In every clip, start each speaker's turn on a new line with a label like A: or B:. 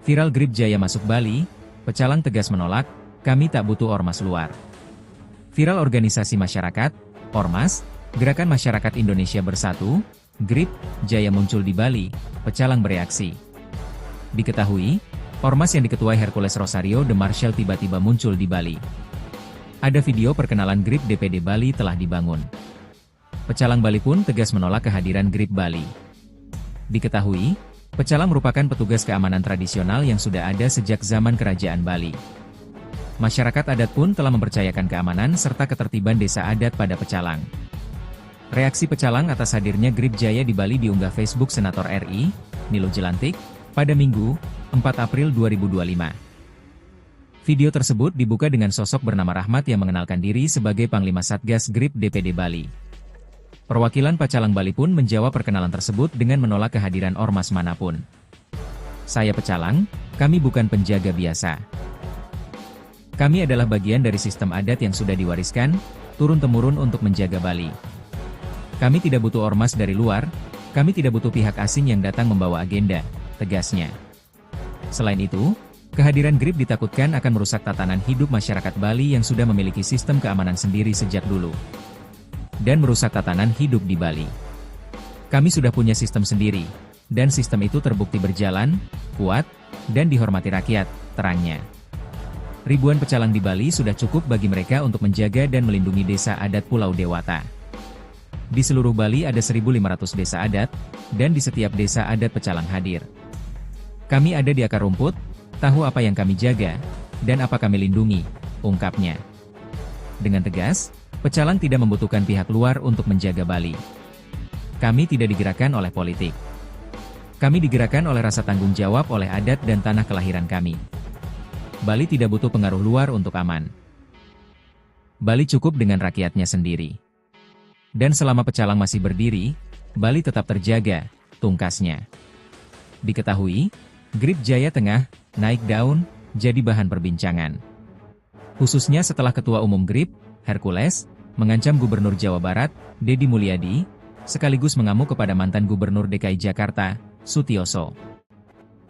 A: Viral Grip Jaya masuk Bali, pecalang tegas menolak, kami tak butuh ormas luar. Viral organisasi masyarakat, Ormas, Gerakan Masyarakat Indonesia Bersatu, Grip Jaya muncul di Bali, pecalang bereaksi. Diketahui, Ormas yang diketuai Hercules Rosario de Marshall tiba-tiba muncul di Bali. Ada video perkenalan Grip DPD Bali telah dibangun. Pecalang Bali pun tegas menolak kehadiran Grip Bali. Diketahui, pecalang merupakan petugas keamanan tradisional yang sudah ada sejak zaman Kerajaan Bali. Masyarakat adat pun telah mempercayakan keamanan serta ketertiban desa adat pada pecalang. Reaksi pecalang atas hadirnya Grip Jaya di Bali diunggah Facebook Senator RI, Nilo Jelantik, pada Minggu, 4 April 2025. Video tersebut dibuka dengan sosok bernama Rahmat yang mengenalkan diri sebagai Panglima Satgas Grip DPD Bali. Perwakilan Pecalang Bali pun menjawab perkenalan tersebut dengan menolak kehadiran ormas manapun. Saya pecalang, kami bukan penjaga biasa. Kami adalah bagian dari sistem adat yang sudah diwariskan, turun-temurun untuk menjaga Bali. Kami tidak butuh ormas dari luar, kami tidak butuh pihak asing yang datang membawa agenda, tegasnya. Selain itu, kehadiran Grip ditakutkan akan merusak tatanan hidup masyarakat Bali yang sudah memiliki sistem keamanan sendiri sejak dulu. Dan merusak tatanan hidup di Bali. Kami sudah punya sistem sendiri, dan sistem itu terbukti berjalan, kuat, dan dihormati rakyat, terangnya. Ribuan pecalang di Bali sudah cukup bagi mereka untuk menjaga dan melindungi desa adat Pulau Dewata. Di seluruh Bali ada 1.500 desa adat, dan di setiap desa adat pecalang hadir. Kami ada di akar rumput, tahu apa yang kami jaga, dan apa kami lindungi, ungkapnya. Dengan tegas, pecalang tidak membutuhkan pihak luar untuk menjaga Bali. Kami tidak digerakkan oleh politik. Kami digerakkan oleh rasa tanggung jawab oleh adat dan tanah kelahiran kami. Bali tidak butuh pengaruh luar untuk aman. Bali cukup dengan rakyatnya sendiri. Dan selama pecalang masih berdiri, Bali tetap terjaga, tungkasnya. Diketahui, Grip Jaya tengah naik daun, jadi bahan perbincangan. Khususnya setelah Ketua Umum Grip, Hercules, mengancam Gubernur Jawa Barat, Deddy Mulyadi, sekaligus mengamuk kepada mantan Gubernur DKI Jakarta, Sutioso.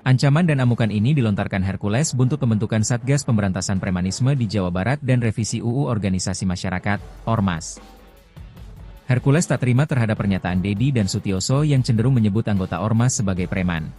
A: Ancaman dan amukan ini dilontarkan Hercules buntut pembentukan Satgas Pemberantasan Premanisme di Jawa Barat dan revisi UU Organisasi Masyarakat, Ormas. Hercules tak terima terhadap pernyataan Deddy dan Sutioso yang cenderung menyebut anggota Ormas sebagai preman.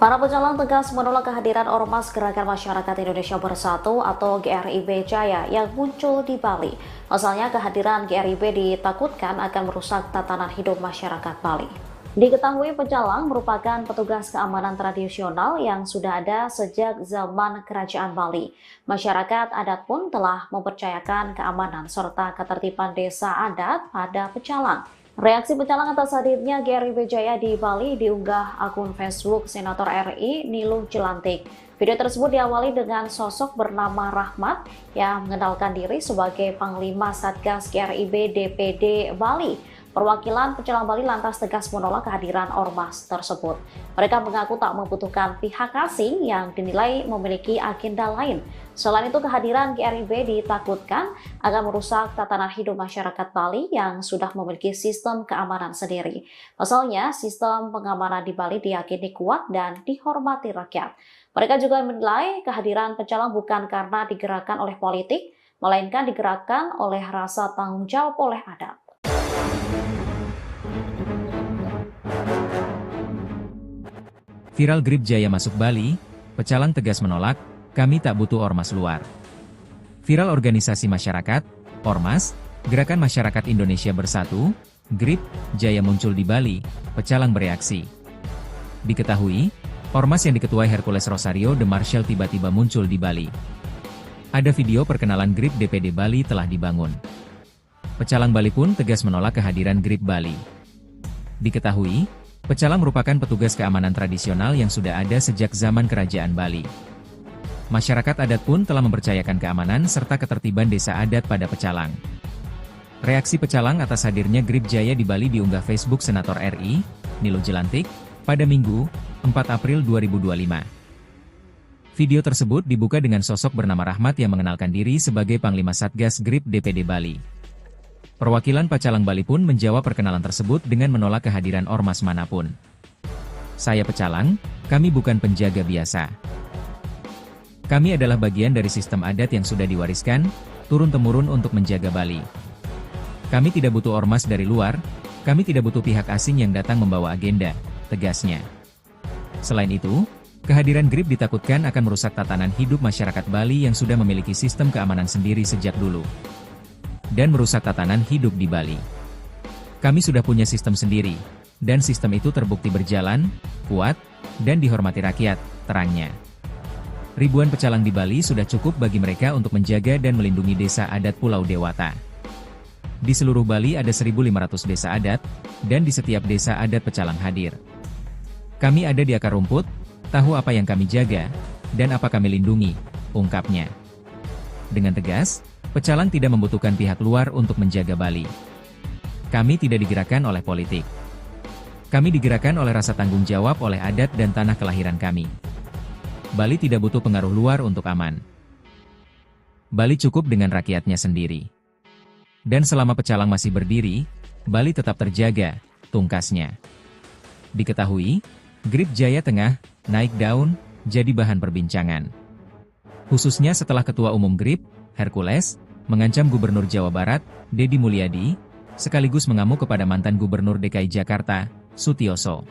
B: Para pecalang tegas menolak kehadiran Ormas Gerakan Masyarakat Indonesia Bersatu atau GRIB Jaya yang muncul di Bali. Pasalnya kehadiran GRIB ditakutkan akan merusak tatanan hidup masyarakat Bali. Diketahui pecalang merupakan petugas keamanan tradisional yang sudah ada sejak zaman Kerajaan Bali. Masyarakat adat pun telah mempercayakan keamanan serta ketertiban desa adat pada pecalang. Reaksi pecalang atas hadirnya GRIB Jaya di Bali diunggah akun Facebook Senator RI Nilo Jelantik. Video tersebut diawali dengan sosok bernama Rahmat yang mengenalkan diri sebagai Panglima Satgas GRIB DPD Bali. Perwakilan pecalang Bali lantas tegas menolak kehadiran ormas tersebut. Mereka mengaku tak membutuhkan pihak asing yang dinilai memiliki agenda lain. Selain itu, kehadiran GRIB ditakutkan akan merusak tatanan hidup masyarakat Bali yang sudah memiliki sistem keamanan sendiri. Pasalnya, sistem pengamanan di Bali diyakini kuat dan dihormati rakyat. Mereka juga menilai kehadiran pecalang bukan karena digerakkan oleh politik, melainkan digerakkan oleh rasa tanggung jawab oleh adat.
A: Viral Grip Jaya masuk Bali, pecalang tegas menolak, kami tak butuh ormas luar. Viral organisasi masyarakat, Ormas, Gerakan Masyarakat Indonesia Bersatu, Grip Jaya muncul di Bali, pecalang bereaksi. Diketahui, Ormas yang diketuai Hercules Rosario de Marshall tiba-tiba muncul di Bali. Ada video perkenalan Grip DPD Bali telah dibangun. Pecalang Bali pun tegas menolak kehadiran Grip Bali. Diketahui, pecalang merupakan petugas keamanan tradisional yang sudah ada sejak zaman Kerajaan Bali. Masyarakat adat pun telah mempercayakan keamanan serta ketertiban desa adat pada pecalang. Reaksi pecalang atas hadirnya Grip Jaya di Bali diunggah Facebook Senator RI, Nilo Jelantik, pada Minggu, 4 April 2025. Video tersebut dibuka dengan sosok bernama Rahmat yang mengenalkan diri sebagai Panglima Satgas GRIP DPD Bali. Perwakilan Pacalang Bali pun menjawab perkenalan tersebut dengan menolak kehadiran ormas manapun. Saya Pecalang, kami bukan penjaga biasa. Kami adalah bagian dari sistem adat yang sudah diwariskan, turun-temurun untuk menjaga Bali. Kami tidak butuh ormas dari luar, kami tidak butuh pihak asing yang datang membawa agenda, tegasnya. Selain itu, kehadiran GRIP ditakutkan akan merusak tatanan hidup masyarakat Bali yang sudah memiliki sistem keamanan sendiri sejak dulu. Dan merusak tatanan hidup di Bali. Kami sudah punya sistem sendiri, dan sistem itu terbukti berjalan, kuat, dan dihormati rakyat, terangnya. Ribuan pecalang di Bali sudah cukup bagi mereka untuk menjaga dan melindungi desa adat Pulau Dewata. Di seluruh Bali ada 1.500 desa adat, dan di setiap desa adat pecalang hadir. Kami ada di akar rumput, tahu apa yang kami jaga, dan apa kami lindungi, ungkapnya. Dengan tegas, pecalang tidak membutuhkan pihak luar untuk menjaga Bali. Kami tidak digerakkan oleh politik. Kami digerakkan oleh rasa tanggung jawab oleh adat dan tanah kelahiran kami. Bali tidak butuh pengaruh luar untuk aman. Bali cukup dengan rakyatnya sendiri. Dan selama pecalang masih berdiri, Bali tetap terjaga, tungkasnya. Diketahui, GRIP Jaya Tengah naik daun, jadi bahan perbincangan. Khususnya setelah Ketua Umum GRIP, Hercules, mengancam Gubernur Jawa Barat, Deddy Mulyadi, sekaligus mengamuk kepada mantan Gubernur DKI Jakarta, Sutioso.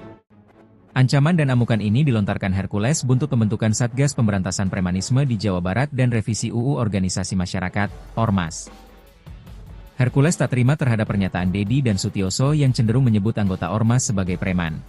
A: Ancaman dan amukan ini dilontarkan Hercules buntut pembentukan Satgas Pemberantasan Premanisme di Jawa Barat dan revisi UU Organisasi Masyarakat, Ormas. Hercules tak terima terhadap pernyataan Deddy dan Sutioso yang cenderung menyebut anggota Ormas sebagai preman.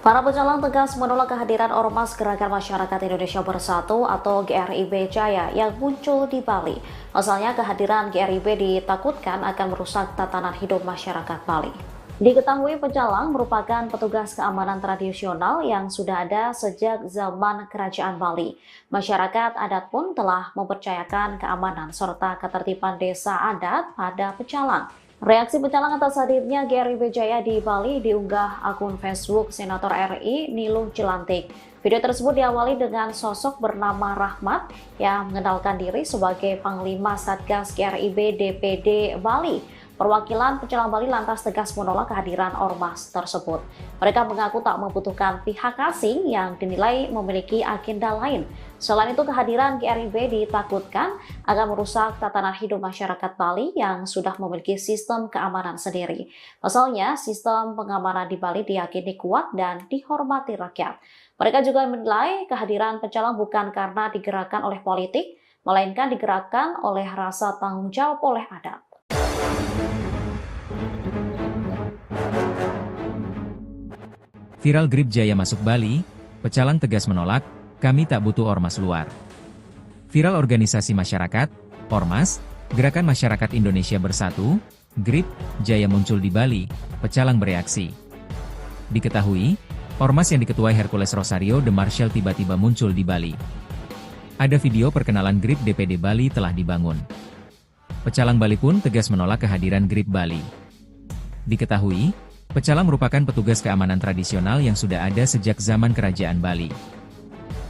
B: Para pecalang tegas menolak kehadiran Ormas Gerakan Masyarakat Indonesia Bersatu atau GRIB Jaya yang muncul di Bali. Pasalnya kehadiran GRIB ditakutkan akan merusak tatanan hidup masyarakat Bali. Diketahui pecalang merupakan petugas keamanan tradisional yang sudah ada sejak zaman Kerajaan Bali. Masyarakat adat pun telah mempercayakan keamanan serta ketertiban desa adat pada pecalang. Reaksi pecalang atas hadirnya GRIB Jaya di Bali diunggah akun Facebook Senator RI Niluh Jelantik. Video tersebut diawali dengan sosok bernama Rahmat yang mengenalkan diri sebagai Panglima Satgas GRIB DPD Bali. Perwakilan pecalang Bali lantas tegas menolak kehadiran ormas tersebut. Mereka mengaku tak membutuhkan pihak asing yang dinilai memiliki agenda lain. Selain itu, kehadiran GRIB ditakutkan akan merusak tatanan hidup masyarakat Bali yang sudah memiliki sistem keamanan sendiri. Pasalnya, sistem pengamanan di Bali diyakini kuat dan dihormati rakyat. Mereka juga menilai kehadiran pecalang bukan karena digerakkan oleh politik, melainkan digerakkan oleh rasa tanggung jawab oleh adat.
A: Viral GRIB Jaya masuk Bali, pecalang tegas menolak, kami tak butuh ormas luar. Viral organisasi masyarakat, Ormas, Gerakan Masyarakat Indonesia Bersatu, GRIP, Jaya muncul di Bali, pecalang bereaksi. Diketahui, ormas yang diketuai Hercules Rosario de Marshall tiba-tiba muncul di Bali. Ada video perkenalan GRIP DPD Bali telah dibangun. Pecalang Bali pun tegas menolak kehadiran GRIP Bali. Diketahui, pecalang merupakan petugas keamanan tradisional yang sudah ada sejak zaman Kerajaan Bali.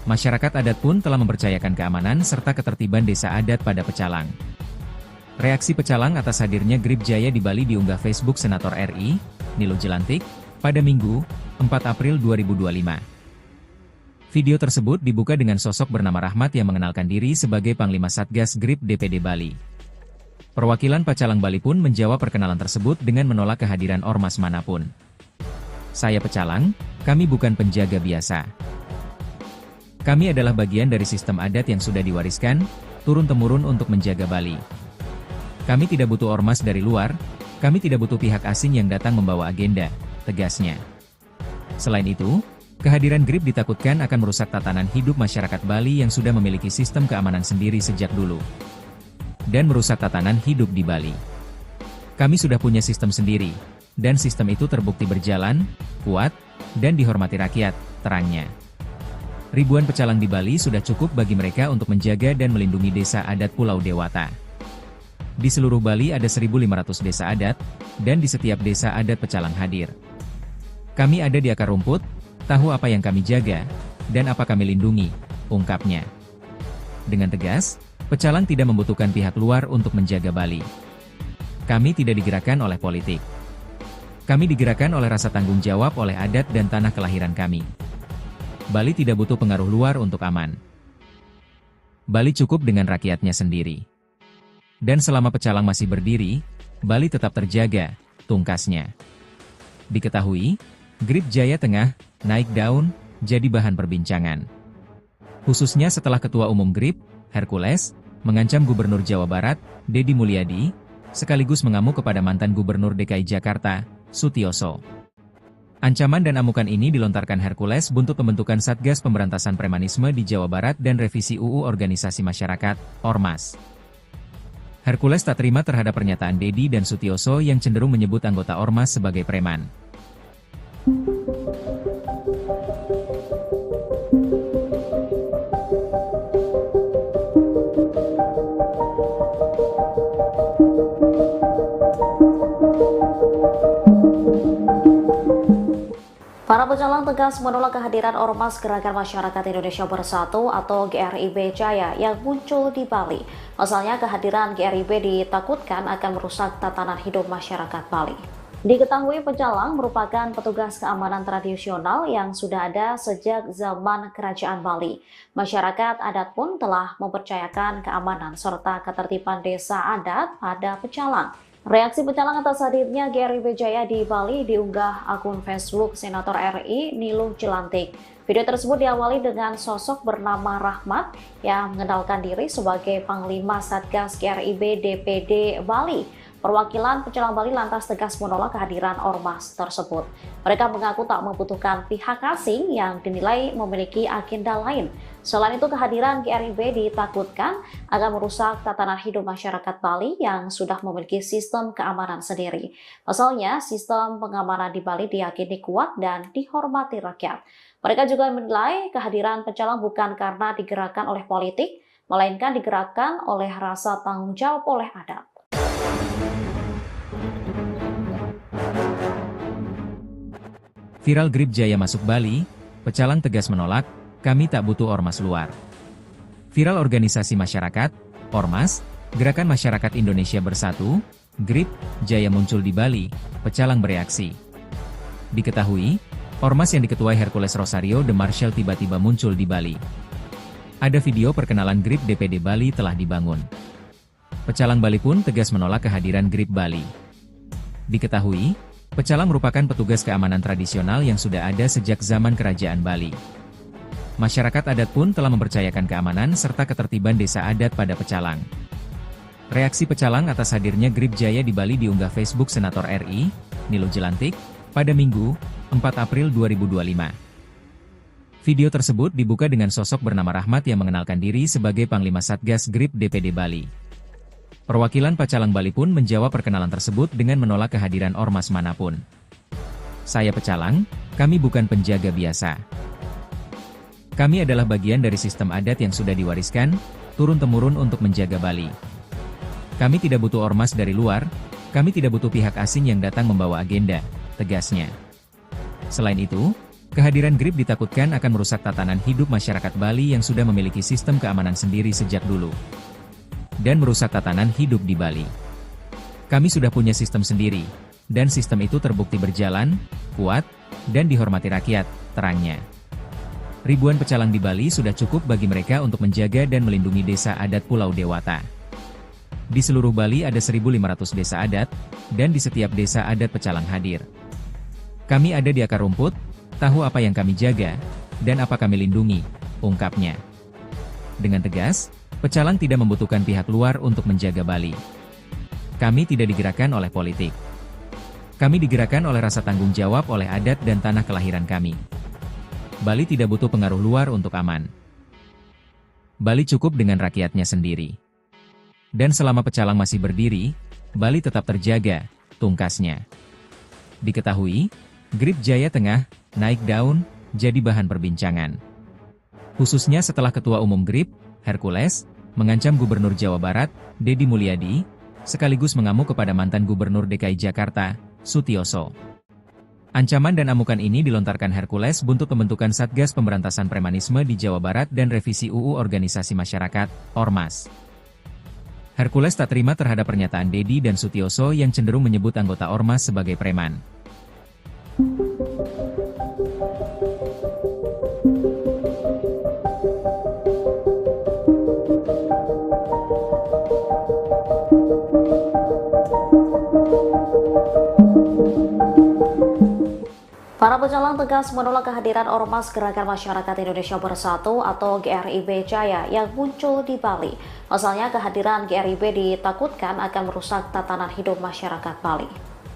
A: Masyarakat adat pun telah mempercayakan keamanan serta ketertiban desa adat pada pecalang. Reaksi pecalang atas hadirnya GRIP Jaya di Bali diunggah Facebook Senator RI, Niluh Jelantik, pada Minggu, 4 April 2025. Video tersebut dibuka dengan sosok bernama Rahmat yang mengenalkan diri sebagai Panglima Satgas GRIP DPD Bali. Perwakilan Pacalang Bali pun menjawab perkenalan tersebut dengan menolak kehadiran ormas manapun. Saya Pecalang, kami bukan penjaga biasa. Kami adalah bagian dari sistem adat yang sudah diwariskan, turun-temurun untuk menjaga Bali. Kami tidak butuh ormas dari luar, kami tidak butuh pihak asing yang datang membawa agenda, tegasnya. Selain itu, kehadiran GRIP ditakutkan akan merusak tatanan hidup masyarakat Bali yang sudah memiliki sistem keamanan sendiri sejak dulu. Dan merusak tatanan hidup di Bali. Kami sudah punya sistem sendiri, dan sistem itu terbukti berjalan, kuat, dan dihormati rakyat, terangnya. Ribuan pecalang di Bali sudah cukup bagi mereka untuk menjaga dan melindungi desa adat Pulau Dewata. Di seluruh Bali ada 1.500 desa adat, dan di setiap desa adat pecalang hadir. Kami ada di akar rumput, tahu apa yang kami jaga, dan apa kami lindungi, ungkapnya. Dengan tegas, pecalang tidak membutuhkan pihak luar untuk menjaga Bali. Kami tidak digerakkan oleh politik. Kami digerakkan oleh rasa tanggung jawab oleh adat dan tanah kelahiran kami. Bali tidak butuh pengaruh luar untuk aman. Bali cukup dengan rakyatnya sendiri. Dan selama pecalang masih berdiri, Bali tetap terjaga, tungkasnya. Diketahui, Grip Jaya Tengah naik daun jadi bahan perbincangan. Khususnya setelah Ketua Umum Grip, Hercules, mengancam Gubernur Jawa Barat, Deddy Mulyadi, sekaligus mengamuk kepada mantan Gubernur DKI Jakarta, Sutioso. Ancaman dan amukan ini dilontarkan Hercules buntut pembentukan Satgas Pemberantasan Premanisme di Jawa Barat dan revisi UU Organisasi Masyarakat, Ormas. Hercules tak terima terhadap pernyataan Deddy dan Sutioso yang cenderung menyebut anggota Ormas sebagai preman.
B: Para pecalang tegas menolak kehadiran Ormas Gerakan Masyarakat Indonesia Bersatu atau GRIB Jaya yang muncul di Bali. Pasalnya kehadiran GRIB ditakutkan akan merusak tatanan hidup masyarakat Bali. Diketahui pecalang merupakan petugas keamanan tradisional yang sudah ada sejak zaman Kerajaan Bali. Masyarakat adat pun telah mempercayakan keamanan serta ketertiban desa adat pada pecalang. Reaksi pecalang atas hadirnya GRIB Jaya di Bali diunggah akun Facebook Senator RI Niluh Jelantik. Video tersebut diawali dengan sosok bernama Rahmat yang mengenalkan diri sebagai Panglima Satgas GRIB DPD Bali. Perwakilan pecalang Bali lantas tegas menolak kehadiran ormas tersebut. Mereka mengaku tak membutuhkan pihak asing yang dinilai memiliki agenda lain. Selain itu, kehadiran GRIB ditakutkan akan merusak tatanan hidup masyarakat Bali yang sudah memiliki sistem keamanan sendiri. Pasalnya, sistem pengamanan di Bali diyakini kuat dan dihormati rakyat. Mereka juga menilai kehadiran pecalang bukan karena digerakkan oleh politik, melainkan digerakkan oleh rasa tanggung jawab oleh adat.
A: Viral Grip Jaya masuk Bali, pecalang tegas menolak, kami tak butuh ormas luar. Viral organisasi masyarakat, Ormas, Gerakan Masyarakat Indonesia Bersatu, Grip Jaya muncul di Bali, pecalang bereaksi. Diketahui, ormas yang diketuai Hercules Rosario de Marshall tiba-tiba muncul di Bali. Ada video perkenalan Grip DPD Bali telah dibangun. Pecalang Bali pun tegas menolak kehadiran Grip Bali. Diketahui, pecalang merupakan petugas keamanan tradisional yang sudah ada sejak zaman Kerajaan Bali. Masyarakat adat pun telah mempercayakan keamanan serta ketertiban desa adat pada pecalang. Reaksi pecalang atas hadirnya Grip Jaya di Bali diunggah Facebook Senator RI, Niluh Jelantik, pada Minggu, 4 April 2025. Video tersebut dibuka dengan sosok bernama Rahmat yang mengenalkan diri sebagai Panglima Satgas Grip DPD Bali. Perwakilan pecalang Bali pun menjawab perkenalan tersebut dengan menolak kehadiran ormas manapun. Saya pecalang, kami bukan penjaga biasa. Kami adalah bagian dari sistem adat yang sudah diwariskan, turun-temurun untuk menjaga Bali. Kami tidak butuh ormas dari luar, kami tidak butuh pihak asing yang datang membawa agenda, tegasnya. Selain itu, kehadiran Grip ditakutkan akan merusak tatanan hidup masyarakat Bali yang sudah memiliki sistem keamanan sendiri sejak dulu. Dan merusak tatanan hidup di Bali. Kami sudah punya sistem sendiri, dan sistem itu terbukti berjalan, kuat, dan dihormati rakyat, terangnya. Ribuan pecalang di Bali sudah cukup bagi mereka untuk menjaga dan melindungi desa adat Pulau Dewata. Di seluruh Bali ada 1.500 desa adat, dan di setiap desa adat pecalang hadir. Kami ada di akar rumput, tahu apa yang kami jaga, dan apa kami lindungi, ungkapnya. Dengan tegas, pecalang tidak membutuhkan pihak luar untuk menjaga Bali. Kami tidak digerakkan oleh politik. Kami digerakkan oleh rasa tanggung jawab oleh adat dan tanah kelahiran kami. Bali tidak butuh pengaruh luar untuk aman. Bali cukup dengan rakyatnya sendiri. Dan selama pecalang masih berdiri, Bali tetap terjaga, tungkasnya. Diketahui, Grip Jaya tengah naik daun jadi bahan perbincangan. Khususnya setelah Ketua Umum Grip, Hercules, mengancam Gubernur Jawa Barat, Deddy Mulyadi, sekaligus mengamuk kepada mantan Gubernur DKI Jakarta, Sutioso. Ancaman dan amukan ini dilontarkan Hercules buntut pembentukan Satgas Pemberantasan Premanisme di Jawa Barat dan revisi UU Organisasi Masyarakat, Ormas. Hercules tak terima terhadap pernyataan Deddy dan Sutioso yang cenderung menyebut anggota Ormas sebagai preman.
B: Para pecalang tegas menolak kehadiran Ormas Gerakan Masyarakat Indonesia Bersatu atau GRIB Jaya yang muncul di Bali. Pasalnya kehadiran GRIB ditakutkan akan merusak tatanan hidup masyarakat Bali.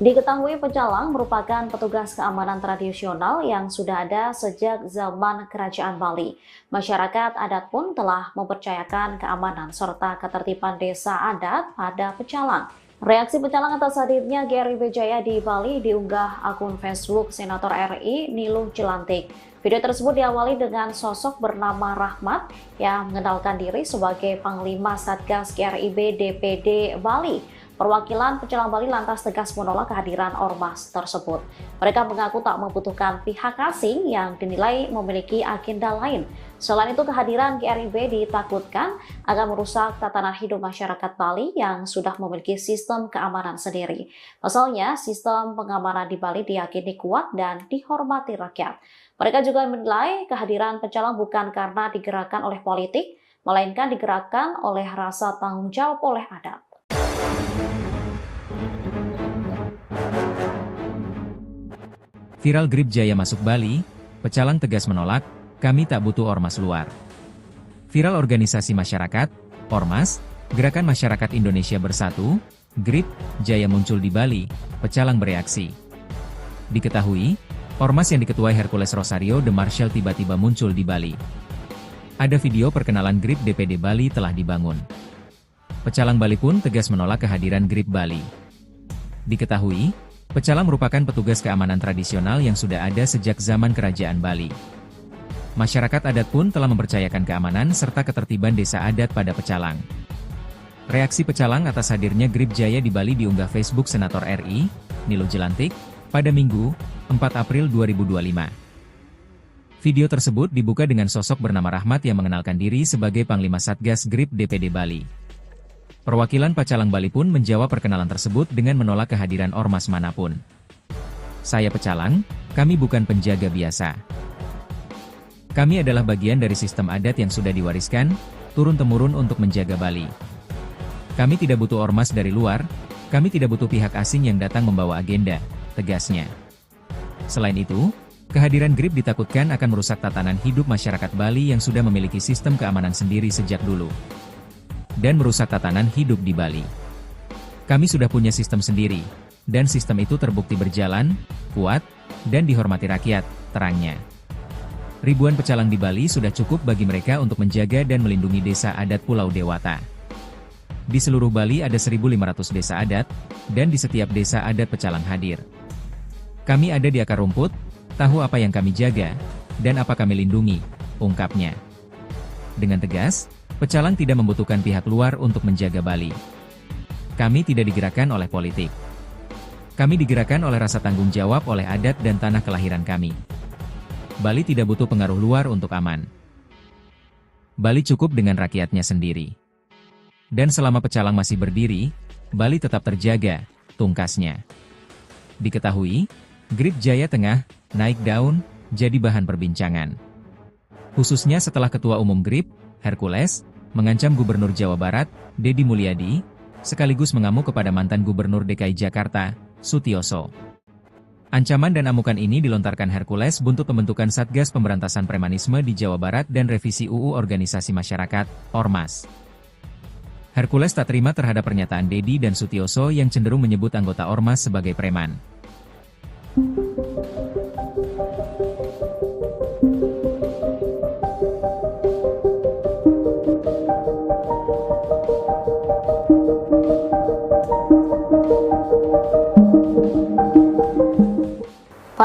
B: Diketahui pecalang merupakan petugas keamanan tradisional yang sudah ada sejak zaman Kerajaan Bali. Masyarakat adat pun telah mempercayakan keamanan serta ketertiban desa adat pada pecalang. Reaksi pecalang atas hadirnya GRIB Jaya di Bali diunggah akun Facebook Senator RI Niluh Jelantik. Video tersebut diawali dengan sosok bernama Rahmat yang mengenalkan diri sebagai Panglima Satgas GRIB DPD Bali. Perwakilan pecalang Bali lantas tegas menolak kehadiran ormas tersebut. Mereka mengaku tak membutuhkan pihak asing yang dinilai memiliki agenda lain. Selain itu, kehadiran GRIB ditakutkan akan merusak tatanan hidup masyarakat Bali yang sudah memiliki sistem keamanan sendiri. Pasalnya, sistem pengamanan di Bali diyakini kuat dan dihormati rakyat. Mereka juga menilai kehadiran pecalang bukan karena digerakkan oleh politik, melainkan digerakkan oleh rasa tanggung jawab oleh adat.
A: Viral Grip Jaya masuk Bali, pecalang tegas menolak, kami tak butuh ormas luar. Viral organisasi masyarakat, Ormas, Gerakan Masyarakat Indonesia Bersatu, Grip Jaya muncul di Bali, pecalang bereaksi. Diketahui, Ormas yang diketuai Hercules Rosario de Marshall tiba-tiba muncul di Bali. Ada video perkenalan Grip DPD Bali telah dibangun. Pecalang Bali pun tegas menolak kehadiran Grip Bali. Diketahui, pecalang merupakan petugas keamanan tradisional yang sudah ada sejak zaman Kerajaan Bali. Masyarakat adat pun telah mempercayakan keamanan serta ketertiban desa adat pada pecalang. Reaksi pecalang atas hadirnya Grip Jaya di Bali diunggah Facebook Senator RI, Niluh Jelantik, pada Minggu, 4 April 2025. Video tersebut dibuka dengan sosok bernama Rahmat yang mengenalkan diri sebagai Panglima Satgas Grip DPD Bali. Perwakilan pecalang Bali pun menjawab perkenalan tersebut dengan menolak kehadiran ormas manapun. Saya pecalang, kami bukan penjaga biasa. Kami adalah bagian dari sistem adat yang sudah diwariskan, turun-temurun untuk menjaga Bali. Kami tidak butuh ormas dari luar, kami tidak butuh pihak asing yang datang membawa agenda, tegasnya. Selain itu, kehadiran Grip ditakutkan akan merusak tatanan hidup masyarakat Bali yang sudah memiliki sistem keamanan sendiri sejak dulu. Dan merusak tatanan hidup di Bali. Kami sudah punya sistem sendiri, dan sistem itu terbukti berjalan, kuat, dan dihormati rakyat, terangnya. Ribuan pecalang di Bali sudah cukup bagi mereka untuk menjaga dan melindungi desa adat Pulau Dewata. Di seluruh Bali ada 1.500 desa adat, dan di setiap desa adat pecalang hadir. Kami ada di akar rumput, tahu apa yang kami jaga, dan apa kami lindungi, ungkapnya. Dengan tegas, pecalang tidak membutuhkan pihak luar untuk menjaga Bali. Kami tidak digerakkan oleh politik. Kami digerakkan oleh rasa tanggung jawab oleh adat dan tanah kelahiran kami. Bali tidak butuh pengaruh luar untuk aman. Bali cukup dengan rakyatnya sendiri. Dan selama pecalang masih berdiri, Bali tetap terjaga, tungkasnya. Diketahui, Grip Jaya tengah naik daun jadi bahan perbincangan. Khususnya setelah Ketua Umum Grip, Hercules, mengancam Gubernur Jawa Barat, Deddy Mulyadi, sekaligus mengamuk kepada mantan Gubernur DKI Jakarta, Sutioso. Ancaman dan amukan ini dilontarkan Hercules buntut pembentukan Satgas Pemberantasan Premanisme di Jawa Barat dan revisi UU Organisasi Masyarakat, Ormas. Hercules tak terima terhadap pernyataan Deddy dan Sutioso yang cenderung menyebut anggota Ormas sebagai preman.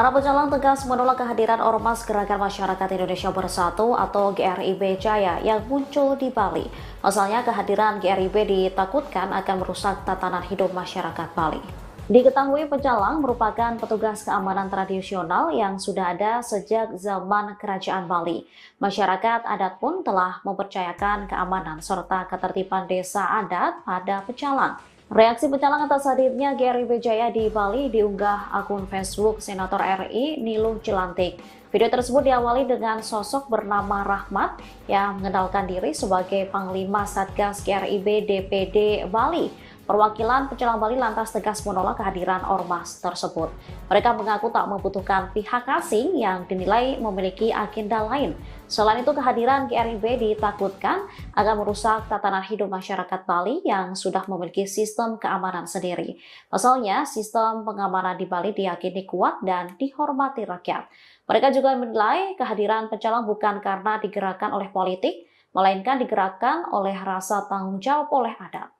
B: Para pecalang tegas menolak kehadiran Ormas Gerakan Masyarakat Indonesia Bersatu atau GRIB Jaya yang muncul di Bali. Pasalnya kehadiran GRIB ditakutkan akan merusak tatanan hidup masyarakat Bali. Diketahui pecalang merupakan petugas keamanan tradisional yang sudah ada sejak zaman Kerajaan Bali. Masyarakat adat pun telah mempercayakan keamanan serta ketertiban desa adat pada pecalang. Reaksi pecalang atas hadirnya GRIB Jaya di Bali diunggah akun Facebook Senator RI Niluh Jelantik. Video tersebut diawali dengan sosok bernama Rahmat yang mengenalkan diri sebagai Panglima Satgas GRIB DPD Bali. Perwakilan pecalang Bali lantas tegas menolak kehadiran ormas tersebut. Mereka mengaku tak membutuhkan pihak asing yang dinilai memiliki agenda lain. Selain itu, kehadiran GRIB ditakutkan akan merusak tatanan hidup masyarakat Bali yang sudah memiliki sistem keamanan sendiri. Pasalnya, sistem pengamanan di Bali diyakini kuat dan dihormati rakyat. Mereka juga menilai kehadiran pecalang bukan karena digerakkan oleh politik, melainkan digerakkan oleh rasa tanggung jawab oleh adat.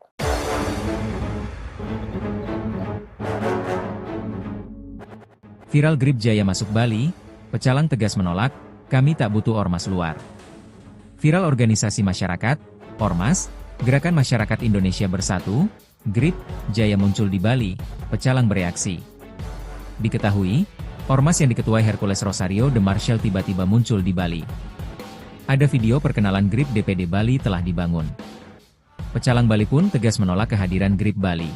A: Viral GRIB Jaya masuk Bali, pecalang tegas menolak, kami tak butuh ormas luar. Viral organisasi masyarakat, Ormas, Gerakan Masyarakat Indonesia Bersatu, GRIB Jaya muncul di Bali, pecalang bereaksi. Diketahui, ormas yang diketuai Hercules Rosario de Marshall tiba-tiba muncul di Bali. Ada video perkenalan GRIB DPD Bali telah dibangun. Pecalang Bali pun tegas menolak kehadiran GRIB Bali.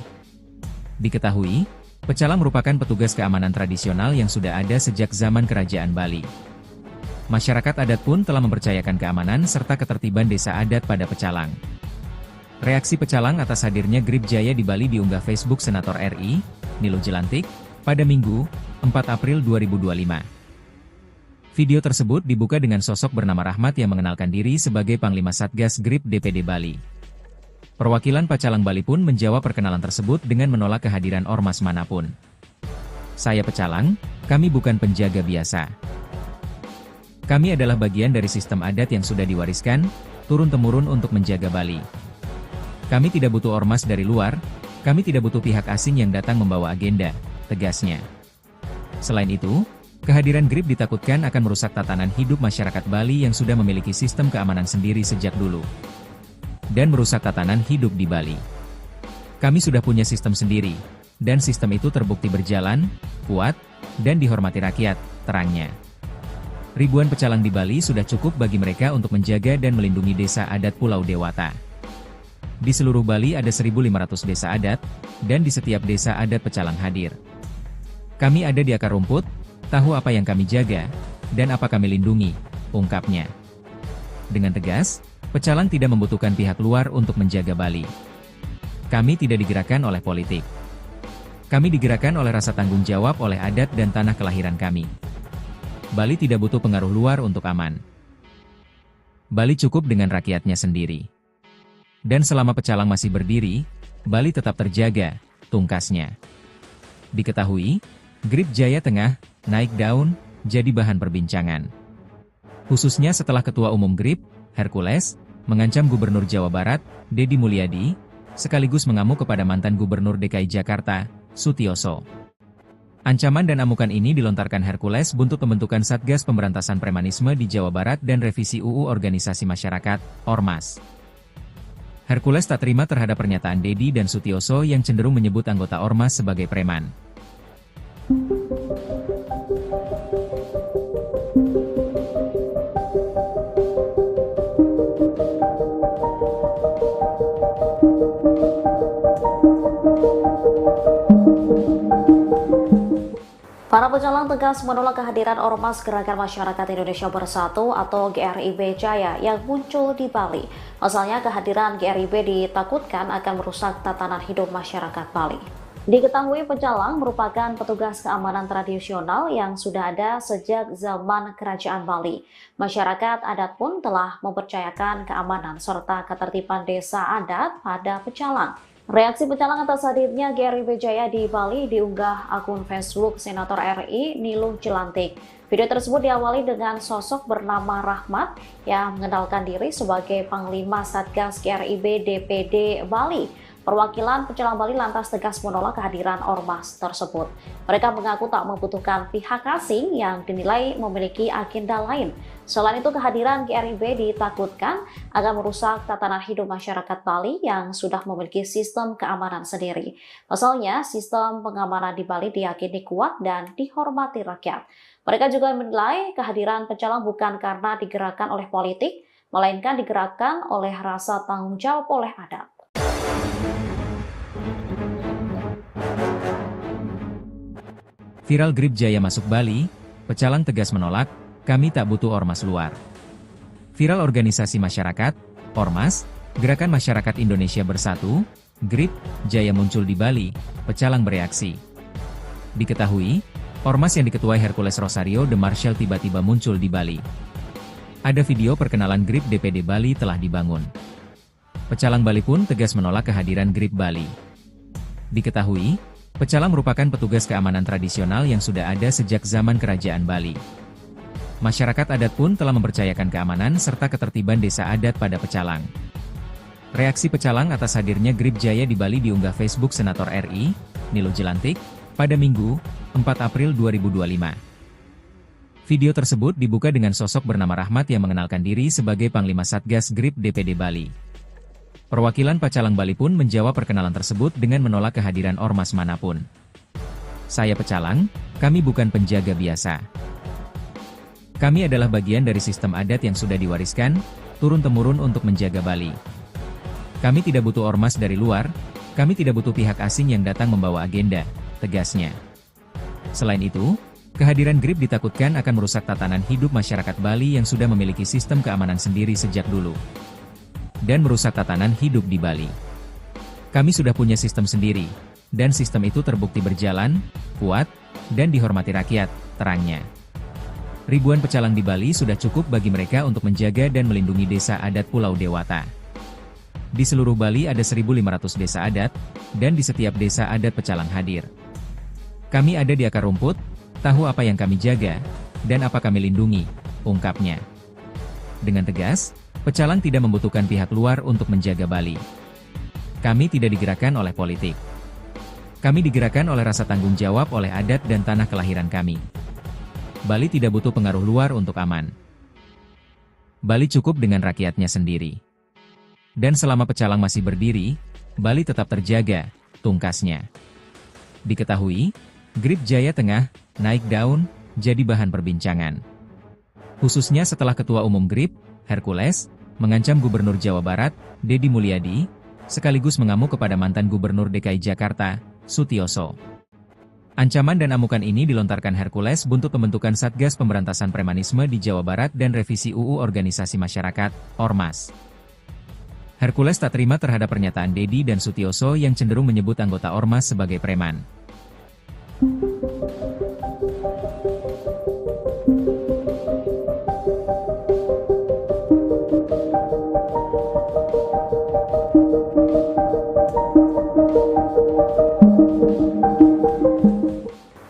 A: Diketahui, pecalang merupakan petugas keamanan tradisional yang sudah ada sejak zaman Kerajaan Bali. Masyarakat adat pun telah mempercayakan keamanan serta ketertiban desa adat pada pecalang. Reaksi pecalang atas hadirnya GRIB Jaya di Bali diunggah Facebook Senator RI, Niluh Jelantik, pada Minggu, 4 April 2025. Video tersebut dibuka dengan sosok bernama Rahmat yang mengenalkan diri sebagai Panglima Satgas GRIB DPD Bali. Perwakilan pecalang Bali pun menjawab perkenalan tersebut dengan menolak kehadiran ormas manapun. Saya pecalang, kami bukan penjaga biasa. Kami adalah bagian dari sistem adat yang sudah diwariskan, turun-temurun untuk menjaga Bali. Kami tidak butuh ormas dari luar, kami tidak butuh pihak asing yang datang membawa agenda, tegasnya. Selain itu, kehadiran GRIB ditakutkan akan merusak tatanan hidup masyarakat Bali yang sudah memiliki sistem keamanan sendiri sejak dulu. Dan merusak tatanan hidup di Bali. Kami sudah punya sistem sendiri, dan sistem itu terbukti berjalan, kuat, dan dihormati rakyat, terangnya. Ribuan pecalang di Bali sudah cukup bagi mereka untuk menjaga dan melindungi desa adat Pulau Dewata. Di seluruh Bali ada 1.500 desa adat, dan di setiap desa adat pecalang hadir. Kami ada di akar rumput, tahu apa yang kami jaga, dan apa kami lindungi, ungkapnya. Dengan tegas, pecalang tidak membutuhkan pihak luar untuk menjaga Bali. Kami tidak digerakkan oleh politik. Kami digerakkan oleh rasa tanggung jawab oleh adat dan tanah kelahiran kami. Bali tidak butuh pengaruh luar untuk aman. Bali cukup dengan rakyatnya sendiri. Dan selama pecalang masih berdiri, Bali tetap terjaga, tungkasnya. Diketahui, GRIB Jaya tengah naik daun jadi bahan perbincangan. Khususnya setelah Ketua Umum GRIB, Hercules, mengancam Gubernur Jawa Barat, Deddy Mulyadi, sekaligus mengamuk kepada mantan Gubernur DKI Jakarta, Sutioso. Ancaman dan amukan ini dilontarkan Hercules buntut pembentukan Satgas Pemberantasan Premanisme di Jawa Barat dan revisi UU Organisasi Masyarakat, Ormas. Hercules tak terima terhadap pernyataan Deddy dan Sutioso yang cenderung menyebut anggota Ormas sebagai preman.
B: Para pecalang tegas menolak kehadiran Ormas Gerakan Masyarakat Indonesia Bersatu atau GRIB Jaya yang muncul di Bali. Pasalnya kehadiran GRIB ditakutkan akan merusak tatanan hidup masyarakat Bali. Diketahui pecalang merupakan petugas keamanan tradisional yang sudah ada sejak zaman Kerajaan Bali. Masyarakat adat pun telah mempercayakan keamanan serta ketertiban desa adat pada pecalang. Reaksi pecalang atas hadirnya GRIB Jaya di Bali diunggah akun Facebook Senator RI Niluh Jelantik. Video tersebut diawali dengan sosok bernama Rahmat yang mengenalkan diri sebagai Panglima Satgas GRIB DPD Bali. Perwakilan Pecalang Bali lantas tegas menolak kehadiran ormas tersebut. Mereka mengaku tak membutuhkan pihak asing yang dinilai memiliki agenda lain. Selain itu, kehadiran GRIB ditakutkan akan merusak tatanan hidup masyarakat Bali yang sudah memiliki sistem keamanan sendiri. Pasalnya, sistem pengamanan di Bali diyakini kuat dan dihormati rakyat. Mereka juga menilai kehadiran pecalang bukan karena digerakkan oleh politik, melainkan digerakkan oleh rasa tanggung jawab oleh adat.
A: Viral GRIB Jaya masuk Bali, pecalang tegas menolak, kami tak butuh ormas luar. Viral organisasi masyarakat, Ormas, Gerakan Masyarakat Indonesia Bersatu, GRIB, Jaya muncul di Bali, pecalang bereaksi. Diketahui, ormas yang diketuai Hercules Rosario de Marshall tiba-tiba muncul di Bali. Ada video perkenalan GRIB DPD Bali telah dibangun. Pecalang Bali pun tegas menolak kehadiran GRIB Bali. Diketahui, pecalang merupakan petugas keamanan tradisional yang sudah ada sejak zaman Kerajaan Bali. Masyarakat adat pun telah mempercayakan keamanan serta ketertiban desa adat pada pecalang. Reaksi pecalang atas hadirnya GRIB Jaya di Bali diunggah Facebook Senator RI, Nilo Jelantik, pada Minggu, 4 April 2025. Video tersebut dibuka dengan sosok bernama Rahmat yang mengenalkan diri sebagai Panglima Satgas GRIB DPD Bali. Perwakilan Pecalang Bali pun menjawab perkenalan tersebut dengan menolak kehadiran ormas manapun. Saya pecalang, kami bukan penjaga biasa. Kami adalah bagian dari sistem adat yang sudah diwariskan, turun-temurun untuk menjaga Bali. Kami tidak butuh ormas dari luar, kami tidak butuh pihak asing yang datang membawa agenda, tegasnya. Selain itu, kehadiran GRIB ditakutkan akan merusak tatanan hidup masyarakat Bali yang sudah memiliki sistem keamanan sendiri sejak dulu. Dan merusak tatanan hidup di Bali. Kami sudah punya sistem sendiri, dan sistem itu terbukti berjalan, kuat, dan dihormati rakyat, terangnya. Ribuan pecalang di Bali sudah cukup bagi mereka untuk menjaga dan melindungi desa adat Pulau Dewata. Di seluruh Bali ada 1.500 desa adat, dan di setiap desa adat pecalang hadir. Kami ada di akar rumput, tahu apa yang kami jaga, dan apa kami lindungi, ungkapnya. Dengan tegas, pecalang tidak membutuhkan pihak luar untuk menjaga Bali. Kami tidak digerakkan oleh politik. Kami digerakkan oleh rasa tanggung jawab oleh adat dan tanah kelahiran kami. Bali tidak butuh pengaruh luar untuk aman. Bali cukup dengan rakyatnya sendiri. Dan selama pecalang masih berdiri, Bali tetap terjaga, tungkasnya. Diketahui, GRIB Jaya tengah naik daun, jadi bahan perbincangan. Khususnya setelah Ketua Umum GRIB, Hercules, mengancam Gubernur Jawa Barat, Deddy Mulyadi, sekaligus mengamuk kepada mantan Gubernur DKI Jakarta, Sutioso. Ancaman dan amukan ini dilontarkan Hercules buntut pembentukan Satgas Pemberantasan Premanisme di Jawa Barat dan revisi UU Organisasi Masyarakat, Ormas. Hercules tak terima terhadap pernyataan Deddy dan Sutioso yang cenderung menyebut anggota Ormas sebagai preman.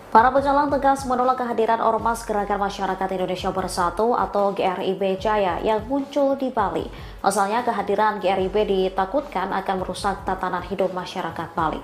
B: Para pecalang tegas menolak kehadiran Ormas Gerakan Masyarakat Indonesia Bersatu atau GRIB Jaya yang muncul di Bali. Asalnya kehadiran GRIB ditakutkan akan merusak tatanan hidup masyarakat Bali.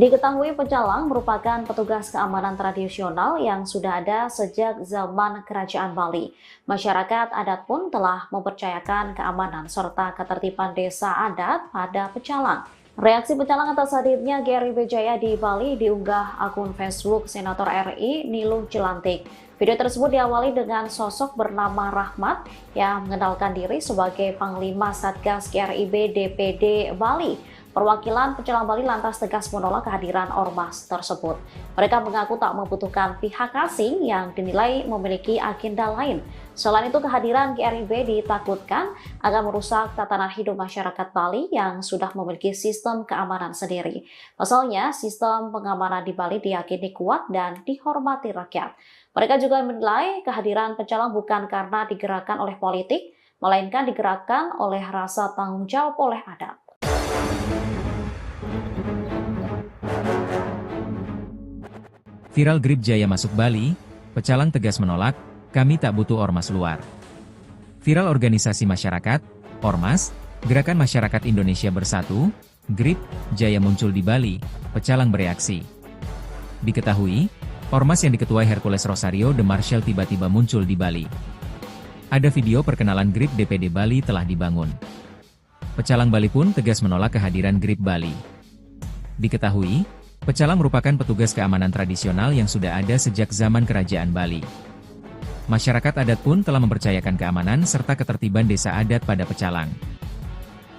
B: Diketahui pecalang merupakan petugas keamanan tradisional yang sudah ada sejak zaman Kerajaan Bali. Masyarakat adat pun telah mempercayakan keamanan serta ketertiban desa adat pada pecalang. Reaksi pecalang atas hadirnya GRIB Jaya di Bali diunggah akun Facebook Senator RI Nilo Jelantik. Video tersebut diawali dengan sosok bernama Rahmat yang mengenalkan diri sebagai Panglima Satgas GRIB DPD Bali. Perwakilan Pecalang Bali lantas tegas menolak kehadiran ormas tersebut. Mereka mengaku tak membutuhkan pihak asing yang dinilai memiliki agenda lain. Selain itu, kehadiran GRIB ditakutkan akan merusak tatanan hidup masyarakat Bali yang sudah memiliki sistem keamanan sendiri. Pasalnya, sistem pengamanan di Bali diyakini kuat dan dihormati rakyat. Mereka juga menilai kehadiran pecalang bukan karena digerakkan oleh politik, melainkan digerakkan oleh rasa tanggung jawab oleh adat.
A: Viral GRIB Jaya masuk Bali, pecalang tegas menolak, kami tak butuh ormas luar. Viral organisasi masyarakat, Ormas, Gerakan Masyarakat Indonesia Bersatu, Grip Jaya muncul di Bali, pecalang bereaksi. Diketahui, ormas yang diketuai Hercules Rosario de Marshall tiba-tiba muncul di Bali. Ada video perkenalan Grip DPD Bali telah dibangun. Pecalang Bali pun tegas menolak kehadiran Grip Bali. Diketahui, pecalang merupakan petugas keamanan tradisional yang sudah ada sejak zaman Kerajaan Bali. Masyarakat adat pun telah mempercayakan keamanan serta ketertiban desa adat pada pecalang.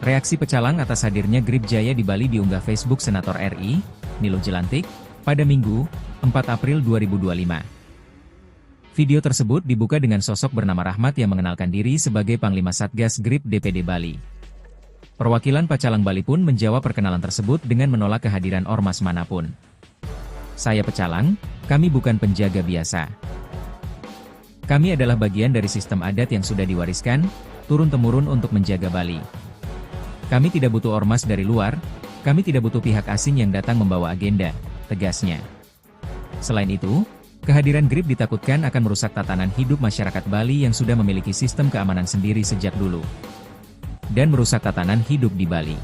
A: Reaksi pecalang atas hadirnya Grip Jaya di Bali diunggah Facebook Senator RI, Nilo Jelantik, pada Minggu, 4 April 2025. Video tersebut dibuka dengan sosok bernama Rahmat yang mengenalkan diri sebagai Panglima Satgas Grip DPD Bali. Perwakilan Pecalang Bali pun menjawab perkenalan tersebut dengan menolak kehadiran ormas manapun. Saya Pecalang, kami bukan penjaga biasa. Kami adalah bagian dari sistem adat yang sudah diwariskan, turun-temurun untuk menjaga Bali. Kami tidak butuh ormas dari luar, kami tidak butuh pihak asing yang datang membawa agenda, tegasnya. Selain itu, kehadiran Grip ditakutkan akan merusak tatanan hidup masyarakat Bali yang sudah memiliki sistem keamanan sendiri sejak dulu. Dan merusak tatanan hidup di Bali.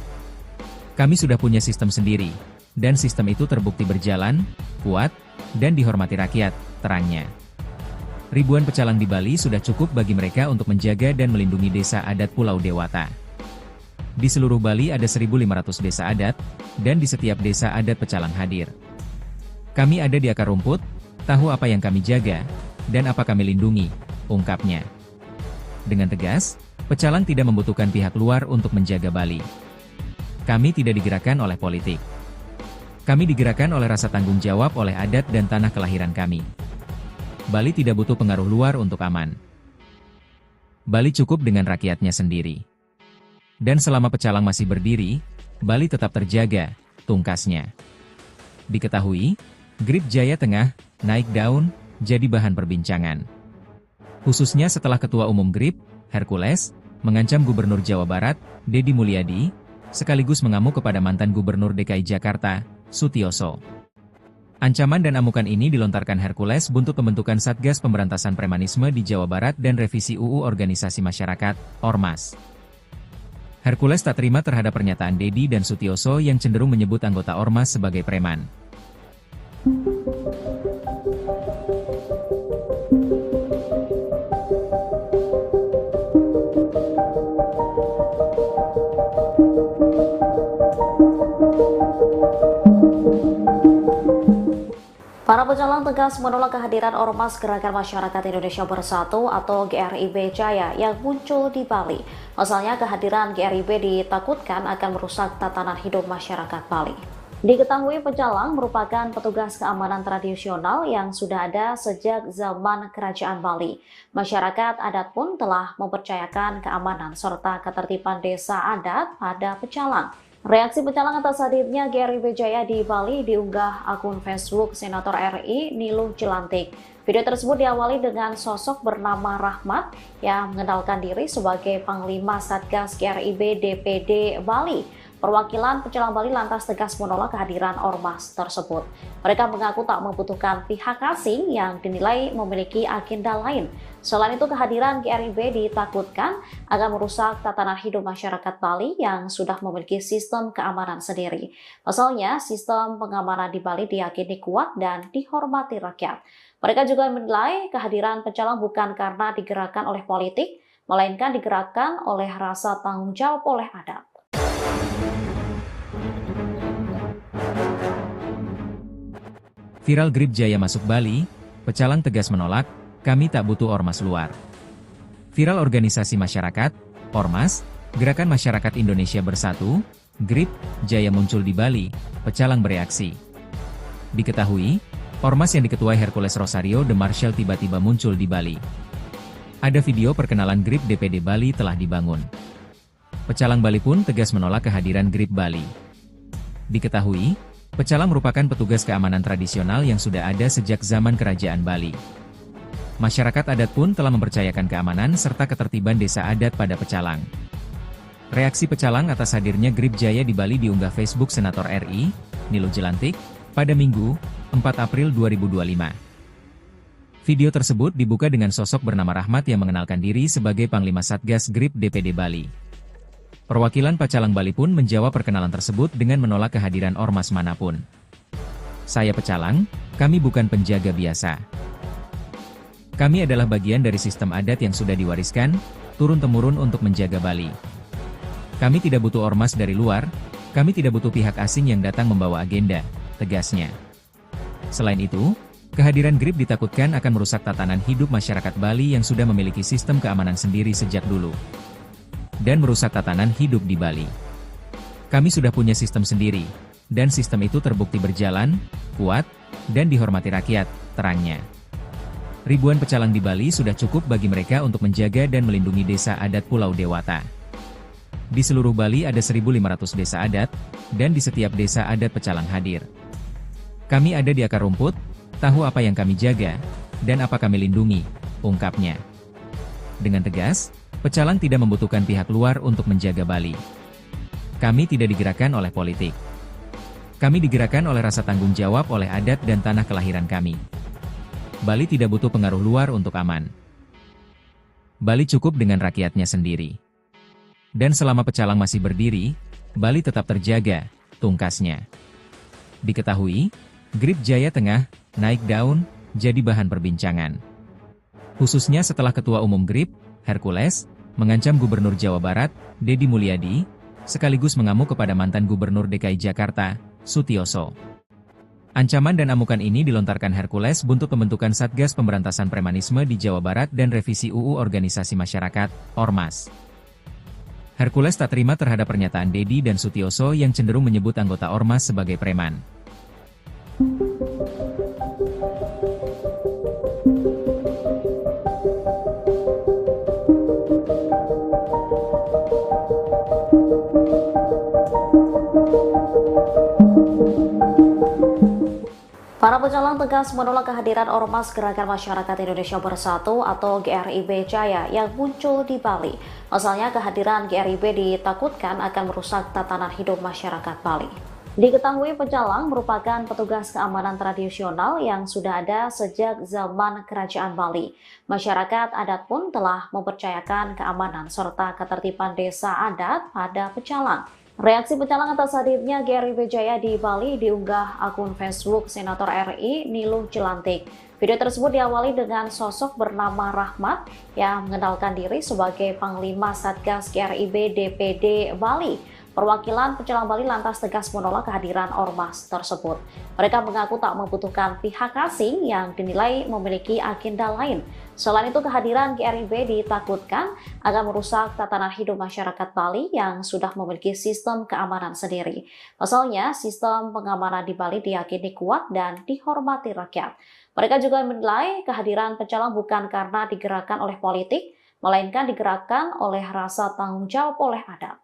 A: Kami sudah punya sistem sendiri, dan sistem itu terbukti berjalan, kuat, dan dihormati rakyat, terangnya. Ribuan pecalang di Bali sudah cukup bagi mereka untuk menjaga dan melindungi desa adat Pulau Dewata. Di seluruh Bali ada 1.500 desa adat, dan di setiap desa adat pecalang hadir. Kami ada di akar rumput, tahu apa yang kami jaga, dan apa kami lindungi, ungkapnya. Dengan tegas, pecalang tidak membutuhkan pihak luar untuk menjaga Bali. Kami tidak digerakkan oleh politik. Kami digerakkan oleh rasa tanggung jawab oleh adat dan tanah kelahiran kami. Bali tidak butuh pengaruh luar untuk aman. Bali cukup dengan rakyatnya sendiri. Dan selama pecalang masih berdiri, Bali tetap terjaga, tungkasnya. Diketahui, Grip Jaya tengah naik daun, jadi bahan perbincangan. Khususnya setelah Ketua Umum Grip, Hercules, mengancam Gubernur Jawa Barat, Deddy Mulyadi, sekaligus mengamuk kepada mantan Gubernur DKI Jakarta, Sutioso. Ancaman dan amukan ini dilontarkan Hercules buntut pembentukan Satgas Pemberantasan Premanisme di Jawa Barat dan revisi UU Organisasi Masyarakat, Ormas. Hercules tak terima terhadap pernyataan Deddy dan Sutioso yang cenderung menyebut anggota Ormas sebagai preman.
B: Para pecalang tegas menolak kehadiran Ormas Gerakan Masyarakat Indonesia Bersatu atau GRIB Jaya yang muncul di Bali. Pasalnya kehadiran GRIB ditakutkan akan merusak tatanan hidup masyarakat Bali. Diketahui pecalang merupakan petugas keamanan tradisional yang sudah ada sejak zaman Kerajaan Bali. Masyarakat adat pun telah mempercayakan keamanan serta ketertiban desa adat pada pecalang. Reaksi pecalang atas hadirnya GRIB Jaya di Bali diunggah akun Facebook Senator RI Nilo Jelantik. Video tersebut diawali dengan sosok bernama Rahmat yang mengenalkan diri sebagai Panglima Satgas GRIB DPD Bali. Perwakilan pecalang Bali lantas tegas menolak kehadiran ormas tersebut. Mereka mengaku tak membutuhkan pihak asing yang dinilai memiliki agenda lain. Selain itu, kehadiran GRIB ditakutkan akan merusak tatanan hidup masyarakat Bali yang sudah memiliki sistem keamanan sendiri. Pasalnya, sistem pengamanan di Bali diyakini kuat dan dihormati rakyat. Mereka juga menilai kehadiran pecalang bukan karena digerakkan oleh politik, melainkan digerakkan oleh rasa tanggung jawab oleh adat.
A: Viral Grip Jaya masuk Bali, pecalang tegas menolak, kami tak butuh ormas luar. Viral organisasi masyarakat, Ormas, Gerakan Masyarakat Indonesia Bersatu, Grip Jaya muncul di Bali, pecalang bereaksi. Diketahui, ormas yang diketuai Hercules Rosario de Marshall tiba-tiba muncul di Bali. Ada video perkenalan Grip DPD Bali telah dibangun. Pecalang Bali pun tegas menolak kehadiran Grip Bali. Diketahui, pecalang merupakan petugas keamanan tradisional yang sudah ada sejak zaman Kerajaan Bali. Masyarakat adat pun telah mempercayakan keamanan serta ketertiban desa adat pada pecalang. Reaksi pecalang atas hadirnya Grip Jaya di Bali diunggah Facebook Senator RI, Nilo Jelantik, pada Minggu, 4 April 2025. Video tersebut dibuka dengan sosok bernama Rahmat yang mengenalkan diri sebagai Panglima Satgas Grip DPD Bali. Perwakilan Pecalang Bali pun menjawab perkenalan tersebut dengan menolak kehadiran ormas manapun. Saya Pecalang, kami bukan penjaga biasa. Kami adalah bagian dari sistem adat yang sudah diwariskan, turun-temurun untuk menjaga Bali. Kami tidak butuh ormas dari luar, kami tidak butuh pihak asing yang datang membawa agenda, tegasnya. Selain itu, kehadiran GRIP ditakutkan akan merusak tatanan hidup masyarakat Bali yang sudah memiliki sistem keamanan sendiri sejak dulu. Dan merusak tatanan hidup di Bali. Kami sudah punya sistem sendiri, dan sistem itu terbukti berjalan, kuat, dan dihormati rakyat, terangnya. Ribuan pecalang di Bali sudah cukup bagi mereka untuk menjaga dan melindungi desa adat Pulau Dewata. Di seluruh Bali ada 1.500 desa adat, dan di setiap desa adat pecalang hadir. Kami ada di akar rumput, tahu apa yang kami jaga, dan apa kami lindungi, ungkapnya. Dengan tegas, Pecalang tidak membutuhkan pihak luar untuk menjaga Bali. Kami tidak digerakkan oleh politik. Kami digerakkan oleh rasa tanggung jawab oleh adat dan tanah kelahiran kami. Bali tidak butuh pengaruh luar untuk aman. Bali cukup dengan rakyatnya sendiri. Dan selama Pecalang masih berdiri, Bali tetap terjaga, tungkasnya. Diketahui, GRIP Jaya Tengah naik daun, jadi bahan perbincangan. Khususnya setelah Ketua Umum GRIP, Hercules, mengancam Gubernur Jawa Barat, Deddy Mulyadi, sekaligus mengamuk kepada mantan Gubernur DKI Jakarta, Sutioso. Ancaman dan amukan ini dilontarkan Hercules buntut pembentukan Satgas Pemberantasan Premanisme di Jawa Barat dan revisi UU Organisasi Masyarakat, Ormas. Hercules tak terima terhadap pernyataan Deddy dan Sutioso yang cenderung menyebut anggota Ormas sebagai preman.
B: Para pecalang tegas menolak kehadiran Ormas Gerakan Masyarakat Indonesia Bersatu atau GRIB Jaya yang muncul di Bali. Pasalnya kehadiran GRIB ditakutkan akan merusak tatanan hidup masyarakat Bali. Diketahui pecalang merupakan petugas keamanan tradisional yang sudah ada sejak zaman Kerajaan Bali. Masyarakat adat pun telah mempercayakan keamanan serta ketertiban desa adat pada pecalang. Reaksi pecalang atas hadirnya GRIB Jaya di Bali diunggah akun Facebook Senator RI Niluh Jelantik. Video tersebut diawali dengan sosok bernama Rahmat yang mengenalkan diri sebagai Panglima Satgas GRIB DPD Bali. Perwakilan Pecalang Bali lantas tegas menolak kehadiran ormas tersebut. Mereka mengaku tak membutuhkan pihak asing yang dinilai memiliki agenda lain. Selain itu, kehadiran GRIB ditakutkan akan merusak tatanan hidup masyarakat Bali yang sudah memiliki sistem keamanan sendiri. Pasalnya, sistem pengamanan di Bali diyakini kuat dan dihormati rakyat. Mereka juga menilai kehadiran pecalang bukan karena digerakkan oleh politik, melainkan digerakkan oleh rasa tanggung jawab oleh adat.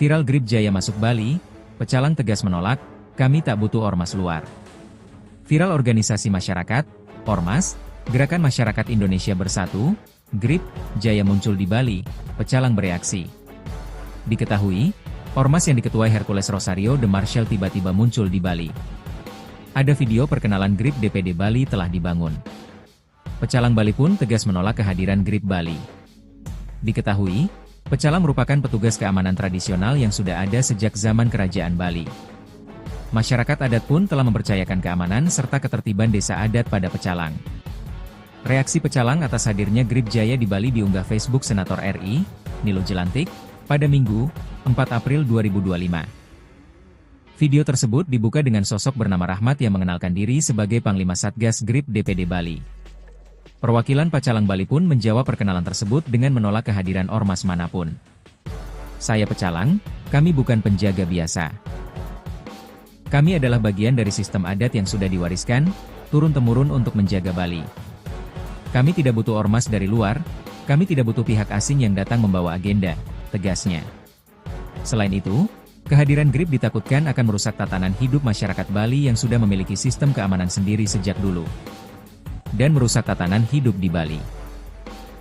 A: Viral GRIB Jaya masuk Bali, Pecalang tegas menolak, kami tak butuh ormas luar. Viral organisasi masyarakat, Ormas, Gerakan Masyarakat Indonesia Bersatu, GRIB Jaya muncul di Bali, Pecalang bereaksi. Diketahui, Ormas yang diketuai Hercules Rosario de Marshall tiba-tiba muncul di Bali. Ada video perkenalan GRIB DPD Bali telah dibangun. Pecalang Bali pun tegas menolak kehadiran GRIB Bali. Diketahui, Pecalang merupakan petugas keamanan tradisional yang sudah ada sejak zaman Kerajaan Bali. Masyarakat adat pun telah mempercayakan keamanan serta ketertiban desa adat pada Pecalang. Reaksi Pecalang atas hadirnya GRIB Jaya di Bali diunggah Facebook Senator RI, Niluh Jelantik, pada Minggu, 4 April 2025. Video tersebut dibuka dengan sosok bernama Rahmat yang mengenalkan diri sebagai Panglima Satgas GRIB DPD Bali. Perwakilan Pecalang Bali pun menjawab perkenalan tersebut dengan menolak kehadiran ormas manapun. Saya Pecalang, kami bukan penjaga biasa. Kami adalah bagian dari sistem adat yang sudah diwariskan, turun-temurun untuk menjaga Bali. Kami tidak butuh ormas dari luar, kami tidak butuh pihak asing yang datang membawa agenda, tegasnya. Selain itu, kehadiran GRIB ditakutkan akan merusak tatanan hidup masyarakat Bali yang sudah memiliki sistem keamanan sendiri sejak dulu. Dan merusak tatanan hidup di Bali.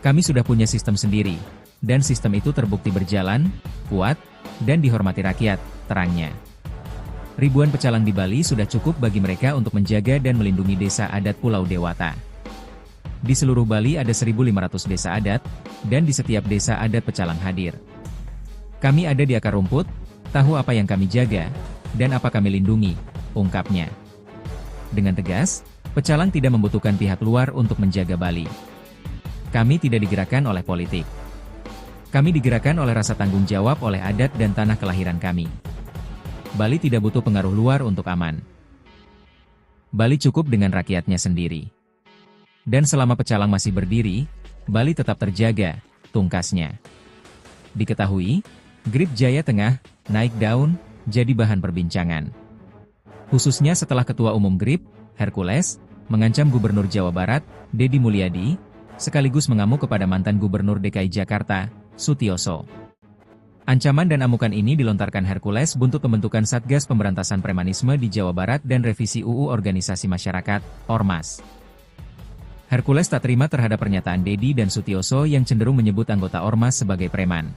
A: Kami sudah punya sistem sendiri, dan sistem itu terbukti berjalan, kuat, dan dihormati rakyat, terangnya. Ribuan pecalang di Bali sudah cukup bagi mereka untuk menjaga dan melindungi desa adat Pulau Dewata. Di seluruh Bali ada 1.500 desa adat, dan di setiap desa adat pecalang hadir. Kami ada di akar rumput, tahu apa yang kami jaga, dan apa kami lindungi, ungkapnya. Dengan tegas, pecalang tidak membutuhkan pihak luar untuk menjaga Bali. Kami tidak digerakkan oleh politik. Kami digerakkan oleh rasa tanggung jawab oleh adat dan tanah kelahiran kami. Bali tidak butuh pengaruh luar untuk aman. Bali cukup dengan rakyatnya sendiri. Dan selama pecalang masih berdiri, Bali tetap terjaga, tungkasnya. Diketahui, Grip Jaya Tengah naik daun jadi bahan perbincangan. Khususnya setelah Ketua Umum Grip, Hercules, mengancam Gubernur Jawa Barat, Deddy Mulyadi, sekaligus mengamuk kepada mantan Gubernur DKI Jakarta, Sutioso. Ancaman dan amukan ini dilontarkan Hercules buntut pembentukan Satgas Pemberantasan Premanisme di Jawa Barat dan revisi UU Organisasi Masyarakat, Ormas. Hercules tak terima terhadap pernyataan Deddy dan Sutioso yang cenderung menyebut anggota Ormas sebagai preman.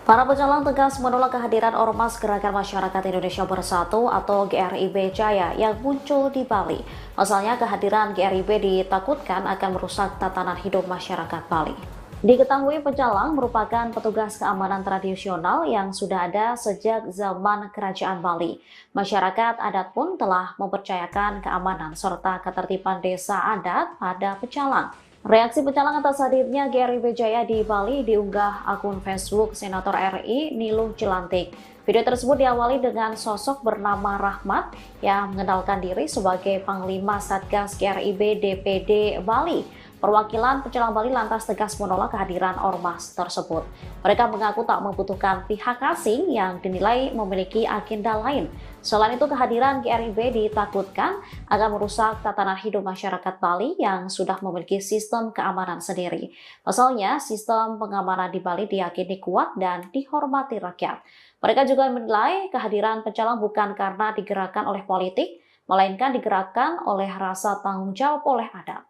B: Para pecalang tegas menolak kehadiran Ormas Gerakan Masyarakat Indonesia Bersatu atau GRIB Jaya yang muncul di Bali. Pasalnya kehadiran GRIB ditakutkan akan merusak tatanan hidup masyarakat Bali. Diketahui pecalang merupakan petugas keamanan tradisional yang sudah ada sejak zaman Kerajaan Bali. Masyarakat adat pun telah mempercayakan keamanan serta ketertiban desa adat pada pecalang. Reaksi pecalang atas hadirnya GRIB Jaya di Bali diunggah akun Facebook Senator RI Niluh Jelantik. Video tersebut diawali dengan sosok bernama Rahmat yang mengenalkan diri sebagai Panglima Satgas GRIB DPD Bali. Perwakilan pecalang Bali lantas tegas menolak kehadiran ormas tersebut. Mereka mengaku tak membutuhkan pihak asing yang dinilai memiliki agenda lain. Selain itu, kehadiran GRIB ditakutkan akan merusak tatanan hidup masyarakat Bali yang sudah memiliki sistem keamanan sendiri. Pasalnya, sistem pengamanan di Bali diyakini kuat dan dihormati rakyat. Mereka juga menilai kehadiran pecalang bukan karena digerakkan oleh politik, melainkan digerakkan oleh rasa tanggung jawab oleh adat.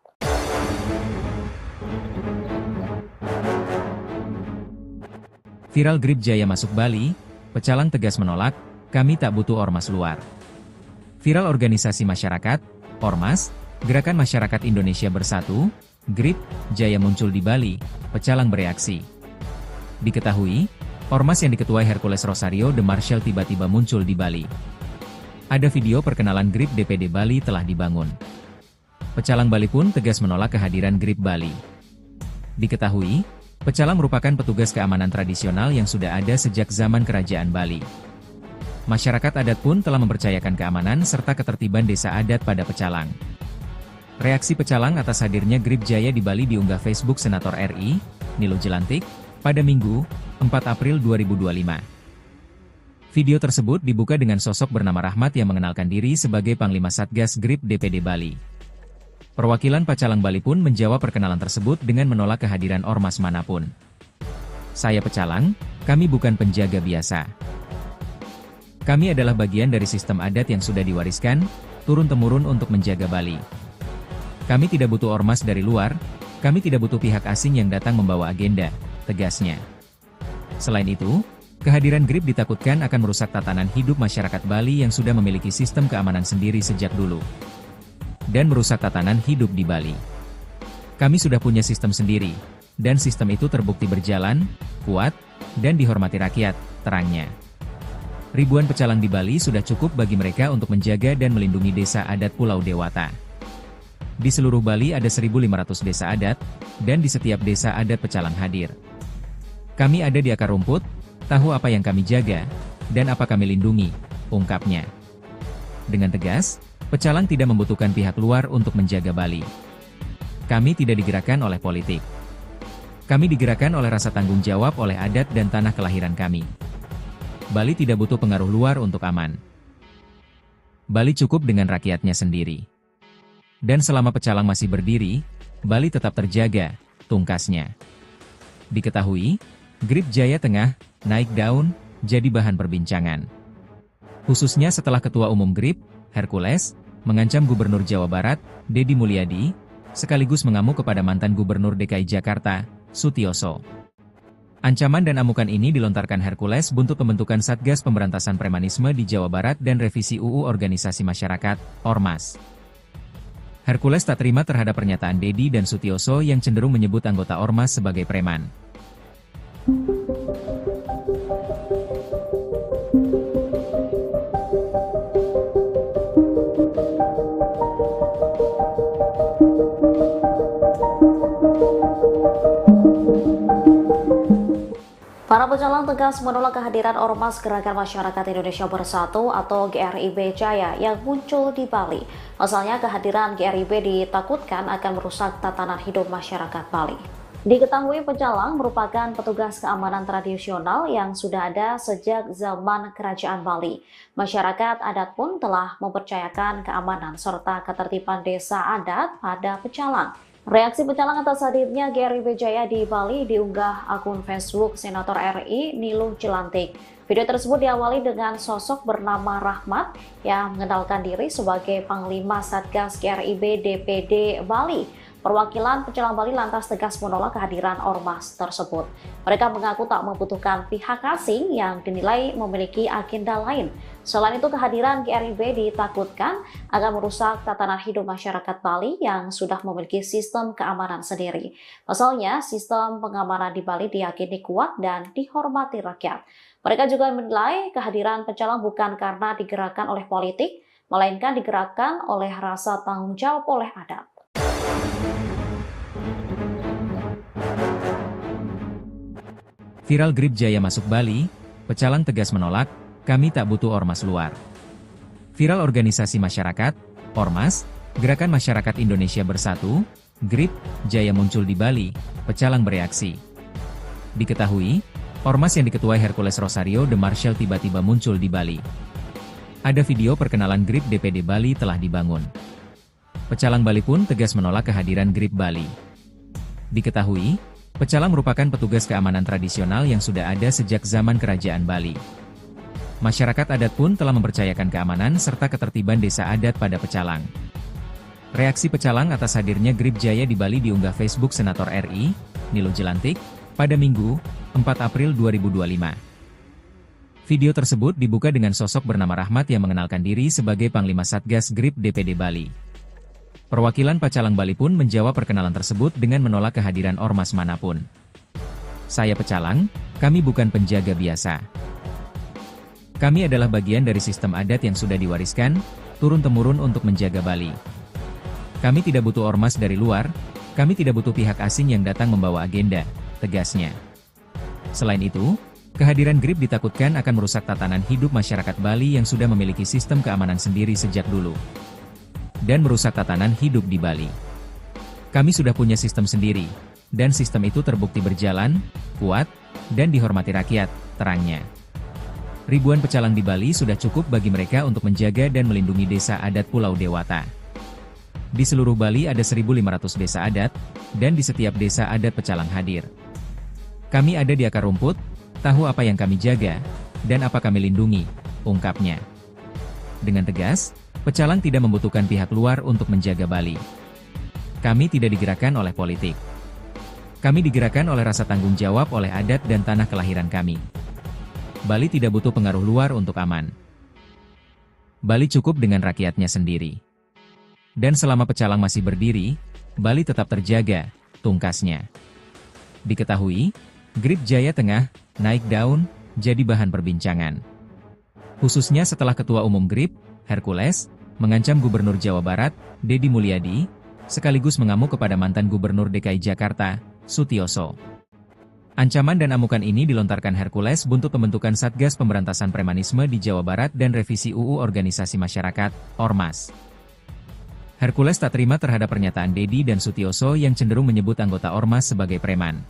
A: Viral Grip Jaya masuk Bali, pecalang tegas menolak, kami tak butuh ormas luar. Viral organisasi masyarakat, Ormas, Gerakan Masyarakat Indonesia Bersatu, Grip Jaya muncul di Bali, pecalang bereaksi. Diketahui, ormas yang diketuai Hercules Rosario de Marshall tiba-tiba muncul di Bali. Ada video perkenalan Grip DPD Bali telah dibangun. Pecalang Bali pun tegas menolak kehadiran Grip Bali. Diketahui, pecalang merupakan petugas keamanan tradisional yang sudah ada sejak zaman Kerajaan Bali. Masyarakat adat pun telah mempercayakan keamanan serta ketertiban desa adat pada pecalang. Reaksi pecalang atas hadirnya Grip Jaya di Bali diunggah Facebook Senator RI, Niluh Jelantik, pada Minggu, 4 April 2025. Video tersebut dibuka dengan sosok bernama Rahmat yang mengenalkan diri sebagai Panglima Satgas Grip DPD Bali. Perwakilan pecalang Bali pun menjawab perkenalan tersebut dengan menolak kehadiran ormas manapun. Saya pecalang, kami bukan penjaga biasa. Kami adalah bagian dari sistem adat yang sudah diwariskan, turun-temurun untuk menjaga Bali. Kami tidak butuh ormas dari luar, kami tidak butuh pihak asing yang datang membawa agenda, tegasnya. Selain itu, kehadiran Grip ditakutkan akan merusak tatanan hidup masyarakat Bali yang sudah memiliki sistem keamanan sendiri sejak dulu. Dan merusak tatanan hidup di Bali. Kami sudah punya sistem sendiri, dan sistem itu terbukti berjalan, kuat, dan dihormati rakyat, terangnya. Ribuan pecalang di Bali sudah cukup bagi mereka untuk menjaga dan melindungi desa adat Pulau Dewata. Di seluruh Bali ada 1.500 desa adat, dan di setiap desa adat pecalang hadir. Kami ada di akar rumput, tahu apa yang kami jaga, dan apa kami lindungi, ungkapnya. Dengan tegas, pecalang tidak membutuhkan pihak luar untuk menjaga Bali. Kami tidak digerakkan oleh politik. Kami digerakkan oleh rasa tanggung jawab oleh adat dan tanah kelahiran kami. Bali tidak butuh pengaruh luar untuk aman. Bali cukup dengan rakyatnya sendiri. Dan selama pecalang masih berdiri, Bali tetap terjaga, tungkasnya. Diketahui, Grip Jaya Tengah naik daun jadi bahan perbincangan. Khususnya setelah Ketua Umum Grip, Hercules, mengancam Gubernur Jawa Barat, Deddy Mulyadi, sekaligus mengamuk kepada mantan Gubernur DKI Jakarta, Sutioso. Ancaman dan amukan ini dilontarkan Hercules buntut pembentukan Satgas Pemberantasan Premanisme di Jawa Barat dan revisi UU Organisasi Masyarakat, Ormas. Hercules tak terima terhadap pernyataan Dedi dan Sutioso yang cenderung menyebut anggota Ormas sebagai preman.
B: Para pecalang tegas menolak kehadiran Ormas Gerakan Masyarakat Indonesia Bersatu atau GRIB Jaya yang muncul di Bali. Pasalnya kehadiran GRIB ditakutkan akan merusak tatanan hidup masyarakat Bali. Diketahui pecalang merupakan petugas keamanan tradisional yang sudah ada sejak zaman Kerajaan Bali. Masyarakat adat pun telah mempercayakan keamanan serta ketertiban desa adat pada pecalang. Reaksi pecalang atas hadirnya GRIB Jaya di Bali diunggah akun Facebook Senator RI Niluh Jelantik. Video tersebut diawali dengan sosok bernama Rahmat yang mengenalkan diri sebagai Panglima Satgas GRIB DPD Bali. Perwakilan pecalang Bali lantas tegas menolak kehadiran ormas tersebut. Mereka mengaku tak membutuhkan pihak asing yang dinilai memiliki agenda lain. Selain itu, kehadiran GRIB ditakutkan akan merusak tatanan hidup masyarakat Bali yang sudah memiliki sistem keamanan sendiri. Pasalnya, sistem pengamanan di Bali diyakini kuat dan dihormati rakyat. Mereka juga menilai kehadiran pecalang bukan karena digerakkan oleh politik, melainkan digerakkan oleh rasa tanggung jawab oleh adat.
A: Viral GRIB Jaya masuk Bali, pecalang tegas menolak, kami tak butuh ormas luar. Viral organisasi masyarakat, Ormas, Gerakan Masyarakat Indonesia Bersatu, GRIB Jaya muncul di Bali, pecalang bereaksi. Diketahui, ormas yang diketuai Hercules Rosario de Marshall tiba-tiba muncul di Bali. Ada video perkenalan GRIB DPD Bali telah dibangun. Pecalang Bali pun tegas menolak kehadiran GRIB Bali. Diketahui, pecalang merupakan petugas keamanan tradisional yang sudah ada sejak zaman Kerajaan Bali. Masyarakat adat pun telah mempercayakan keamanan serta ketertiban desa adat pada pecalang. Reaksi pecalang atas hadirnya GRIB Jaya di Bali diunggah Facebook Senator RI, Niluh Jelantik, pada Minggu, 4 April 2025. Video tersebut dibuka dengan sosok bernama Rahmat yang mengenalkan diri sebagai Panglima Satgas GRIB DPD Bali. Perwakilan pecalang Bali pun menjawab perkenalan tersebut dengan menolak kehadiran ormas manapun. Saya pecalang, kami bukan penjaga biasa. Kami adalah bagian dari sistem adat yang sudah diwariskan, turun-temurun untuk menjaga Bali. Kami tidak butuh ormas dari luar, kami tidak butuh pihak asing yang datang membawa agenda, tegasnya. Selain itu, kehadiran GRIB ditakutkan akan merusak tatanan hidup masyarakat Bali yang sudah memiliki sistem keamanan sendiri sejak dulu. Dan merusak tatanan hidup di Bali. Kami sudah punya sistem sendiri, dan sistem itu terbukti berjalan, kuat, dan dihormati rakyat, terangnya. Ribuan pecalang di Bali sudah cukup bagi mereka untuk menjaga dan melindungi desa adat Pulau Dewata. Di seluruh Bali ada 1.500 desa adat, dan di setiap desa adat pecalang hadir. Kami ada di akar rumput, tahu apa yang kami jaga, dan apa kami lindungi, ungkapnya. Dengan tegas, pecalang tidak membutuhkan pihak luar untuk menjaga Bali. Kami tidak digerakkan oleh politik. Kami digerakkan oleh rasa tanggung jawab oleh adat dan tanah kelahiran kami. Bali tidak butuh pengaruh luar untuk aman. Bali cukup dengan rakyatnya sendiri. Dan selama pecalang masih berdiri, Bali tetap terjaga, tungkasnya. Diketahui, GRIB Jaya tengah naik daun, jadi bahan perbincangan. Khususnya setelah Ketua Umum GRIB, Hercules, mengancam Gubernur Jawa Barat, Dedi Mulyadi, sekaligus mengamuk kepada mantan Gubernur DKI Jakarta, Sutioso. Ancaman dan amukan ini dilontarkan Hercules buntut pembentukan Satgas Pemberantasan Premanisme di Jawa Barat dan revisi UU Organisasi Masyarakat, Ormas. Hercules tak terima terhadap pernyataan Dedi dan Sutioso yang cenderung menyebut anggota Ormas sebagai preman.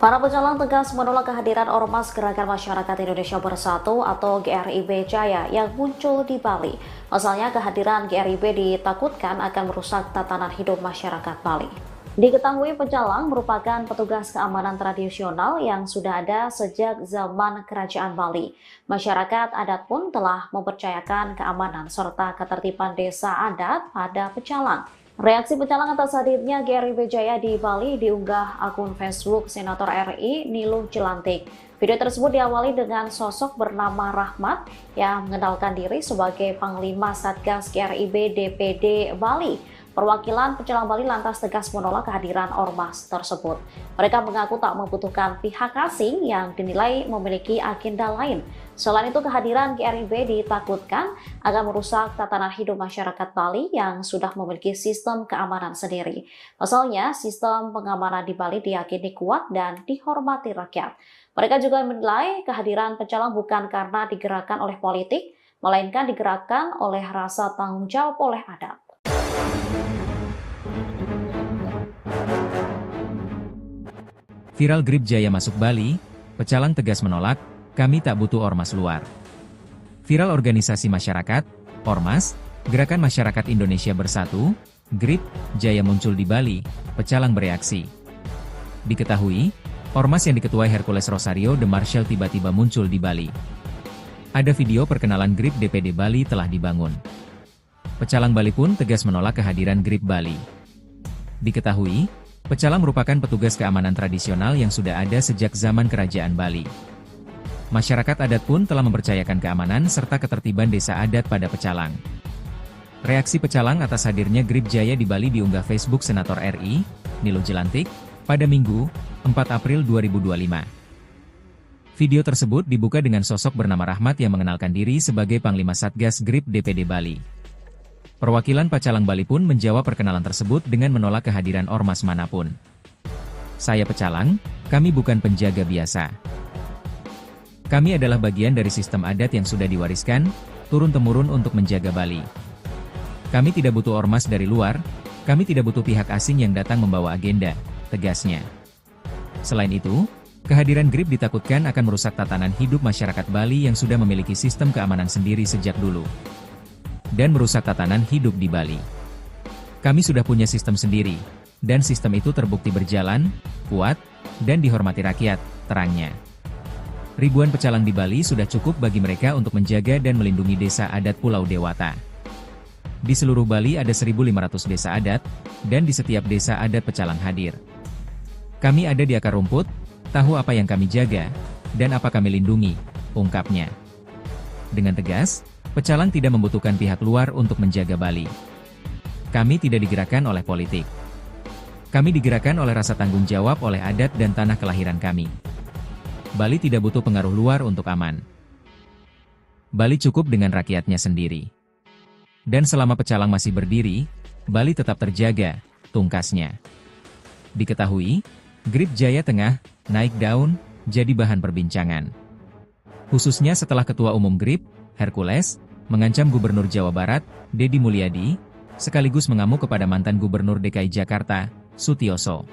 B: Para Pecalang tegas menolak kehadiran Ormas Gerakan Masyarakat Indonesia Bersatu atau GRIB Jaya yang muncul di Bali. Pasalnya kehadiran GRIB ditakutkan akan merusak tatanan hidup masyarakat Bali. Diketahui Pecalang merupakan petugas keamanan tradisional yang sudah ada sejak zaman Kerajaan Bali. Masyarakat adat pun telah mempercayakan keamanan serta ketertiban desa adat pada Pecalang. Reaksi Pecalang atas hadirnya GRIB Jaya di Bali diunggah akun Facebook Senator RI Niluh Jelantik. Video tersebut diawali dengan sosok bernama Rahmat yang mengenalkan diri sebagai Panglima Satgas GRIB DPD Bali. Perwakilan Pecalang Bali lantas tegas menolak kehadiran ormas tersebut. Mereka mengaku tak membutuhkan pihak asing yang dinilai memiliki agenda lain. Selain itu, kehadiran GRIB ditakutkan akan merusak tatanan hidup masyarakat Bali yang sudah memiliki sistem keamanan sendiri. Pasalnya, sistem pengamanan di Bali diyakini kuat dan dihormati rakyat. Mereka juga menilai kehadiran Pecalang bukan karena digerakkan oleh politik, melainkan digerakkan oleh rasa tanggung jawab oleh adat.
A: Viral GRIB Jaya masuk Bali, Pecalang tegas menolak, kami tak butuh ormas luar. Viral organisasi masyarakat, Ormas, Gerakan Masyarakat Indonesia Bersatu, GRIB Jaya muncul di Bali, Pecalang bereaksi. Diketahui, ormas yang diketuai Hercules Rosario de Marshall tiba-tiba muncul di Bali. Ada video perkenalan GRIB DPD Bali telah dibangun. Pecalang Bali pun tegas menolak kehadiran GRIB Bali. Diketahui, Pecalang merupakan petugas keamanan tradisional yang sudah ada sejak zaman Kerajaan Bali. Masyarakat adat pun telah mempercayakan keamanan serta ketertiban desa adat pada Pecalang. Reaksi Pecalang atas hadirnya GRIB Jaya di Bali diunggah Facebook Senator RI, Niluh Jelantik, pada Minggu, 4 April 2025. Video tersebut dibuka dengan sosok bernama Rahmat yang mengenalkan diri sebagai Panglima Satgas GRIB DPD Bali. Perwakilan Pecalang Bali pun menjawab perkenalan tersebut dengan menolak kehadiran ormas manapun. Saya Pecalang, kami bukan penjaga biasa. Kami adalah bagian dari sistem adat yang sudah diwariskan, turun-temurun untuk menjaga Bali. Kami tidak butuh ormas dari luar, kami tidak butuh pihak asing yang datang membawa agenda, tegasnya. Selain itu, kehadiran GRIB ditakutkan akan merusak tatanan hidup masyarakat Bali yang sudah memiliki sistem keamanan sendiri sejak dulu. Dan merusak tatanan hidup di Bali. Kami sudah punya sistem sendiri, dan sistem itu terbukti berjalan, kuat, dan dihormati rakyat, terangnya. Ribuan pecalang di Bali sudah cukup bagi mereka untuk menjaga dan melindungi desa adat Pulau Dewata. Di seluruh Bali ada 1.500 desa adat, dan di setiap desa adat pecalang hadir. Kami ada di akar rumput, tahu apa yang kami jaga, dan apa kami lindungi, ungkapnya. Dengan tegas, Pecalang tidak membutuhkan pihak luar untuk menjaga Bali. Kami tidak digerakkan oleh politik. Kami digerakkan oleh rasa tanggung jawab oleh adat dan tanah kelahiran kami. Bali tidak butuh pengaruh luar untuk aman. Bali cukup dengan rakyatnya sendiri. Dan selama Pecalang masih berdiri, Bali tetap terjaga, tungkasnya. Diketahui, GRIB Jaya tengah naik daun, jadi bahan perbincangan. Khususnya setelah Ketua Umum GRIB, Hercules, mengancam Gubernur Jawa Barat, Deddy Mulyadi, sekaligus mengamuk kepada mantan Gubernur DKI Jakarta, Sutioso.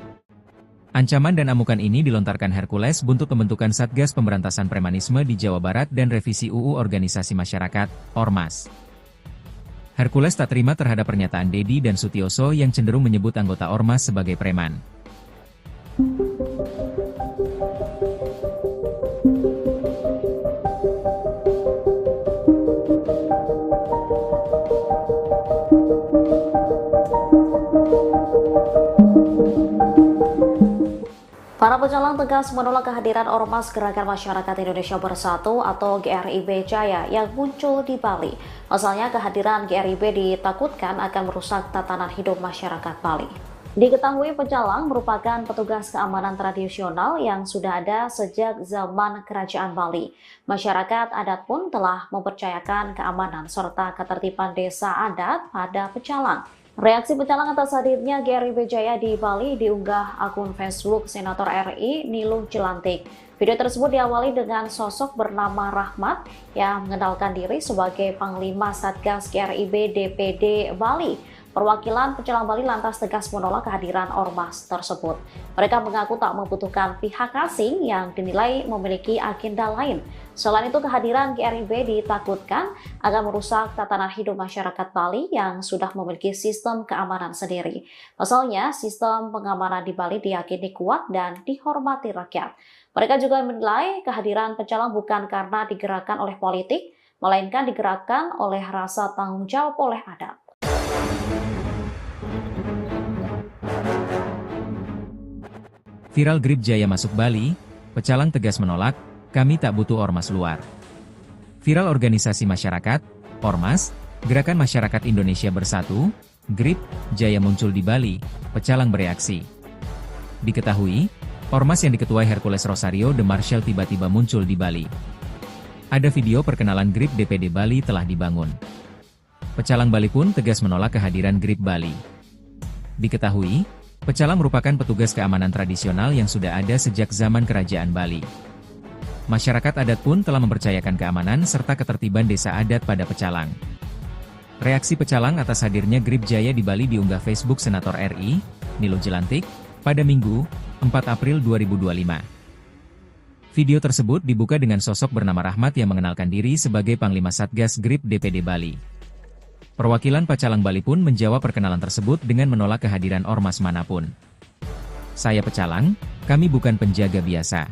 A: Ancaman dan amukan ini dilontarkan Hercules buntut pembentukan Satgas Pemberantasan Premanisme di Jawa Barat dan revisi UU Organisasi Masyarakat, Ormas. Hercules tak terima terhadap pernyataan Deddy dan Sutioso yang cenderung menyebut anggota Ormas sebagai preman.
B: Para pecalang tegas menolak kehadiran Ormas Gerakan Masyarakat Indonesia Bersatu atau GRIB Jaya yang muncul di Bali. Pasalnya kehadiran GRIB ditakutkan akan merusak tatanan hidup masyarakat Bali. Diketahui Pecalang merupakan petugas keamanan tradisional yang sudah ada sejak zaman Kerajaan Bali. Masyarakat adat pun telah mempercayakan keamanan serta ketertiban desa adat pada Pecalang. Reaksi Pecalang atas hadirnya GRIB Jaya di Bali diunggah akun Facebook Senator RI Niluh Jelantik. Video tersebut diawali dengan sosok bernama Rahmat yang mengenalkan diri sebagai Panglima Satgas GRIB DPD Bali. Perwakilan Pecalang Bali lantas tegas menolak kehadiran ormas tersebut. Mereka mengaku tak membutuhkan pihak asing yang dinilai memiliki agenda lain. Selain itu, kehadiran GRIB ditakutkan akan merusak tatanan hidup masyarakat Bali yang sudah memiliki sistem keamanan sendiri. Pasalnya, sistem pengamanan di Bali diyakini kuat dan dihormati rakyat. Mereka juga menilai kehadiran pecalang bukan karena digerakkan oleh politik, melainkan digerakkan oleh rasa tanggung jawab oleh adat.
A: Viral Grip Jaya masuk Bali, pecalang tegas menolak, kami tak butuh ormas luar. Viral organisasi masyarakat, Ormas, Gerakan Masyarakat Indonesia Bersatu, Grip Jaya muncul di Bali, pecalang bereaksi. Diketahui, ormas yang diketuai Hercules Rosario de Marshall tiba-tiba muncul di Bali. Ada video perkenalan Grip DPD Bali telah dibangun. Pecalang Bali pun tegas menolak kehadiran Grip Bali. Diketahui, pecalang merupakan petugas keamanan tradisional yang sudah ada sejak zaman Kerajaan Bali. Masyarakat adat pun telah mempercayakan keamanan serta ketertiban desa adat pada pecalang. Reaksi pecalang atas hadirnya Grip Jaya di Bali diunggah Facebook Senator RI, Nilo Jelantik, pada Minggu, 4 April 2025. Video tersebut dibuka dengan sosok bernama Rahmat yang mengenalkan diri sebagai Panglima Satgas Grip DPD Bali. Perwakilan Pecalang Bali pun menjawab perkenalan tersebut dengan menolak kehadiran ormas manapun. Saya pecalang, kami bukan penjaga biasa.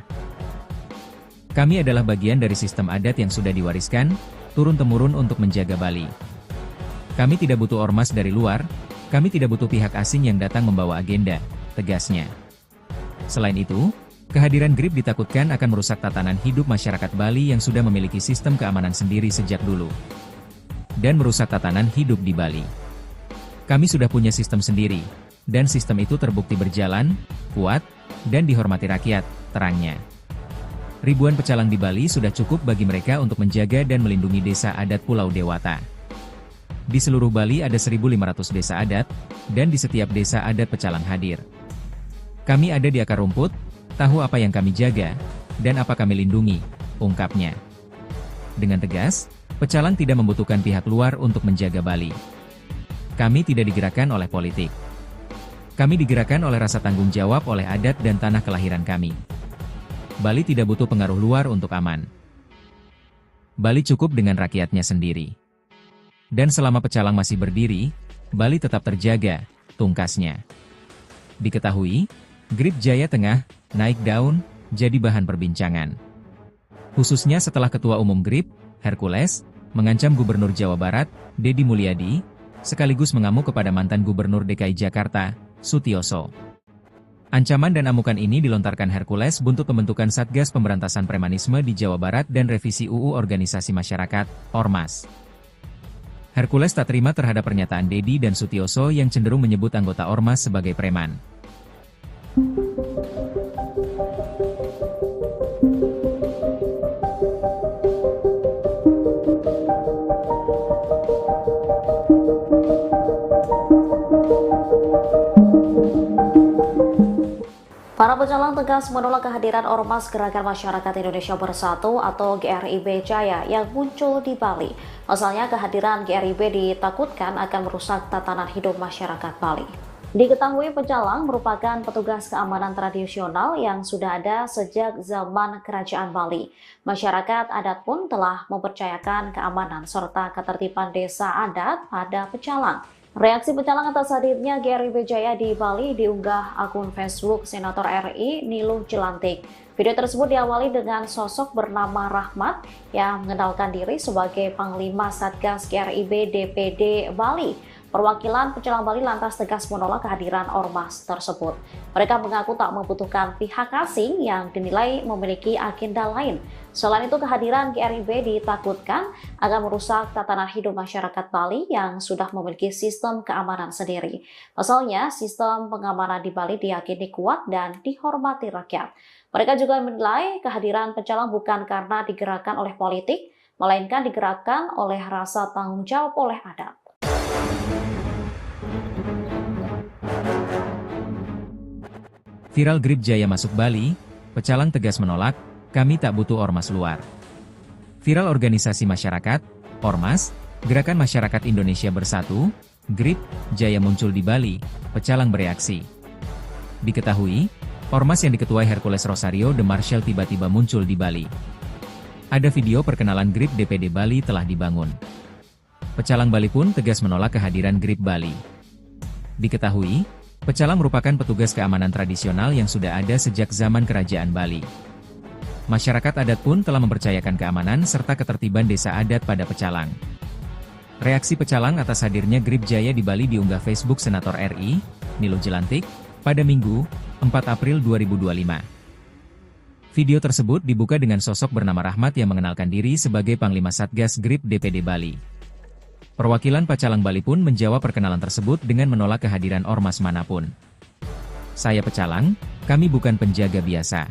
A: Kami adalah bagian dari sistem adat yang sudah diwariskan, turun-temurun untuk menjaga Bali. Kami tidak butuh ormas dari luar, kami tidak butuh pihak asing yang datang membawa agenda, tegasnya. Selain itu, kehadiran Grip ditakutkan akan merusak tatanan hidup masyarakat Bali yang sudah memiliki sistem keamanan sendiri sejak dulu. Dan merusak tatanan hidup di Bali. Kami sudah punya sistem sendiri, dan sistem itu terbukti berjalan, kuat, dan dihormati rakyat, terangnya. Ribuan pecalang di Bali sudah cukup bagi mereka untuk menjaga dan melindungi desa adat Pulau Dewata. Di seluruh Bali ada 1.500 desa adat, dan di setiap desa adat pecalang hadir. Kami ada di akar rumput, tahu apa yang kami jaga, dan apa kami lindungi, ungkapnya. Dengan tegas, pecalang tidak membutuhkan pihak luar untuk menjaga Bali. Kami tidak digerakkan oleh politik. Kami digerakkan oleh rasa tanggung jawab oleh adat dan tanah kelahiran kami. Bali tidak butuh pengaruh luar untuk aman. Bali cukup dengan rakyatnya sendiri. Dan selama pecalang masih berdiri, Bali tetap terjaga, tungkasnya. Diketahui, Grip Jaya tengah naik daun, jadi bahan perbincangan. Khususnya setelah Ketua Umum Grip, Hercules, mengancam Gubernur Jawa Barat, Deddy Mulyadi, sekaligus mengamuk kepada mantan Gubernur DKI Jakarta, Sutioso. Ancaman dan amukan ini dilontarkan Hercules buntut pembentukan Satgas Pemberantasan Premanisme di Jawa Barat dan revisi UU Organisasi Masyarakat, Ormas. Hercules tak terima terhadap pernyataan Deddy dan Sutioso yang cenderung menyebut anggota Ormas sebagai preman.
B: Para pecalang tegas menolak kehadiran Ormas Gerakan Masyarakat Indonesia Bersatu atau GRIB Jaya yang muncul di Bali. Pasalnya kehadiran GRIB ditakutkan akan merusak tatanan hidup masyarakat Bali. Diketahui pecalang merupakan petugas keamanan tradisional yang sudah ada sejak zaman Kerajaan Bali. Masyarakat adat pun telah mempercayakan keamanan serta ketertiban desa adat pada pecalang. Reaksi pecalang atas hadirnya GRIB Jaya di Bali diunggah akun Facebook Senator RI Nilo Jelantik. Video tersebut diawali dengan sosok bernama Rahmat yang mengenalkan diri sebagai Panglima Satgas GRIB DPD Bali. Perwakilan Pecalang Bali lantas tegas menolak kehadiran ormas tersebut. Mereka mengaku tak membutuhkan pihak asing yang dinilai memiliki agenda lain. Selain itu, kehadiran GRIB ditakutkan akan merusak tatanan hidup masyarakat Bali yang sudah memiliki sistem keamanan sendiri. Pasalnya, sistem pengamanan di Bali diyakini kuat dan dihormati rakyat. Mereka juga menilai kehadiran pecalang bukan karena digerakkan oleh politik, melainkan digerakkan oleh rasa tanggung jawab oleh adat.
A: Viral Grip Jaya masuk Bali, pecalang tegas menolak, kami tak butuh ormas luar. Viral organisasi masyarakat, Ormas, Gerakan Masyarakat Indonesia Bersatu, Grip Jaya muncul di Bali, pecalang bereaksi. Diketahui, ormas yang diketuai Hercules Rosario de Marshall tiba-tiba muncul di Bali. Ada video perkenalan Grip DPD Bali telah dibangun. Pecalang Bali pun tegas menolak kehadiran Grip Bali. Diketahui, pecalang merupakan petugas keamanan tradisional yang sudah ada sejak zaman Kerajaan Bali. Masyarakat adat pun telah mempercayakan keamanan serta ketertiban desa adat pada pecalang. Reaksi pecalang atas hadirnya Grip Jaya di Bali diunggah Facebook Senator RI, Nilo Jelantik, pada Minggu, 4 April 2025. Video tersebut dibuka dengan sosok bernama Rahmat yang mengenalkan diri sebagai Panglima Satgas Grip DPD Bali. Perwakilan Pecalang Bali pun menjawab perkenalan tersebut dengan menolak kehadiran ormas manapun. Saya Pecalang, kami bukan penjaga biasa.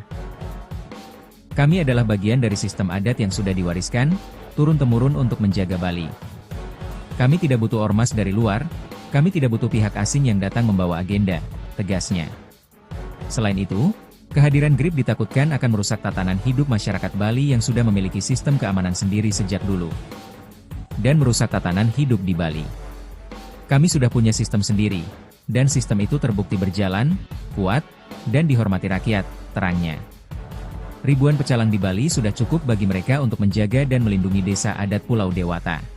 A: Kami adalah bagian dari sistem adat yang sudah diwariskan, turun-temurun untuk menjaga Bali. Kami tidak butuh ormas dari luar, kami tidak butuh pihak asing yang datang membawa agenda, tegasnya. Selain itu, kehadiran Grip ditakutkan akan merusak tatanan hidup masyarakat Bali yang sudah memiliki sistem keamanan sendiri sejak dulu. Dan merusak tatanan hidup di Bali. Kami sudah punya sistem sendiri, dan sistem itu terbukti berjalan, kuat, dan dihormati rakyat, terangnya. Ribuan pecalang di Bali sudah cukup bagi mereka untuk menjaga dan melindungi desa adat Pulau Dewata.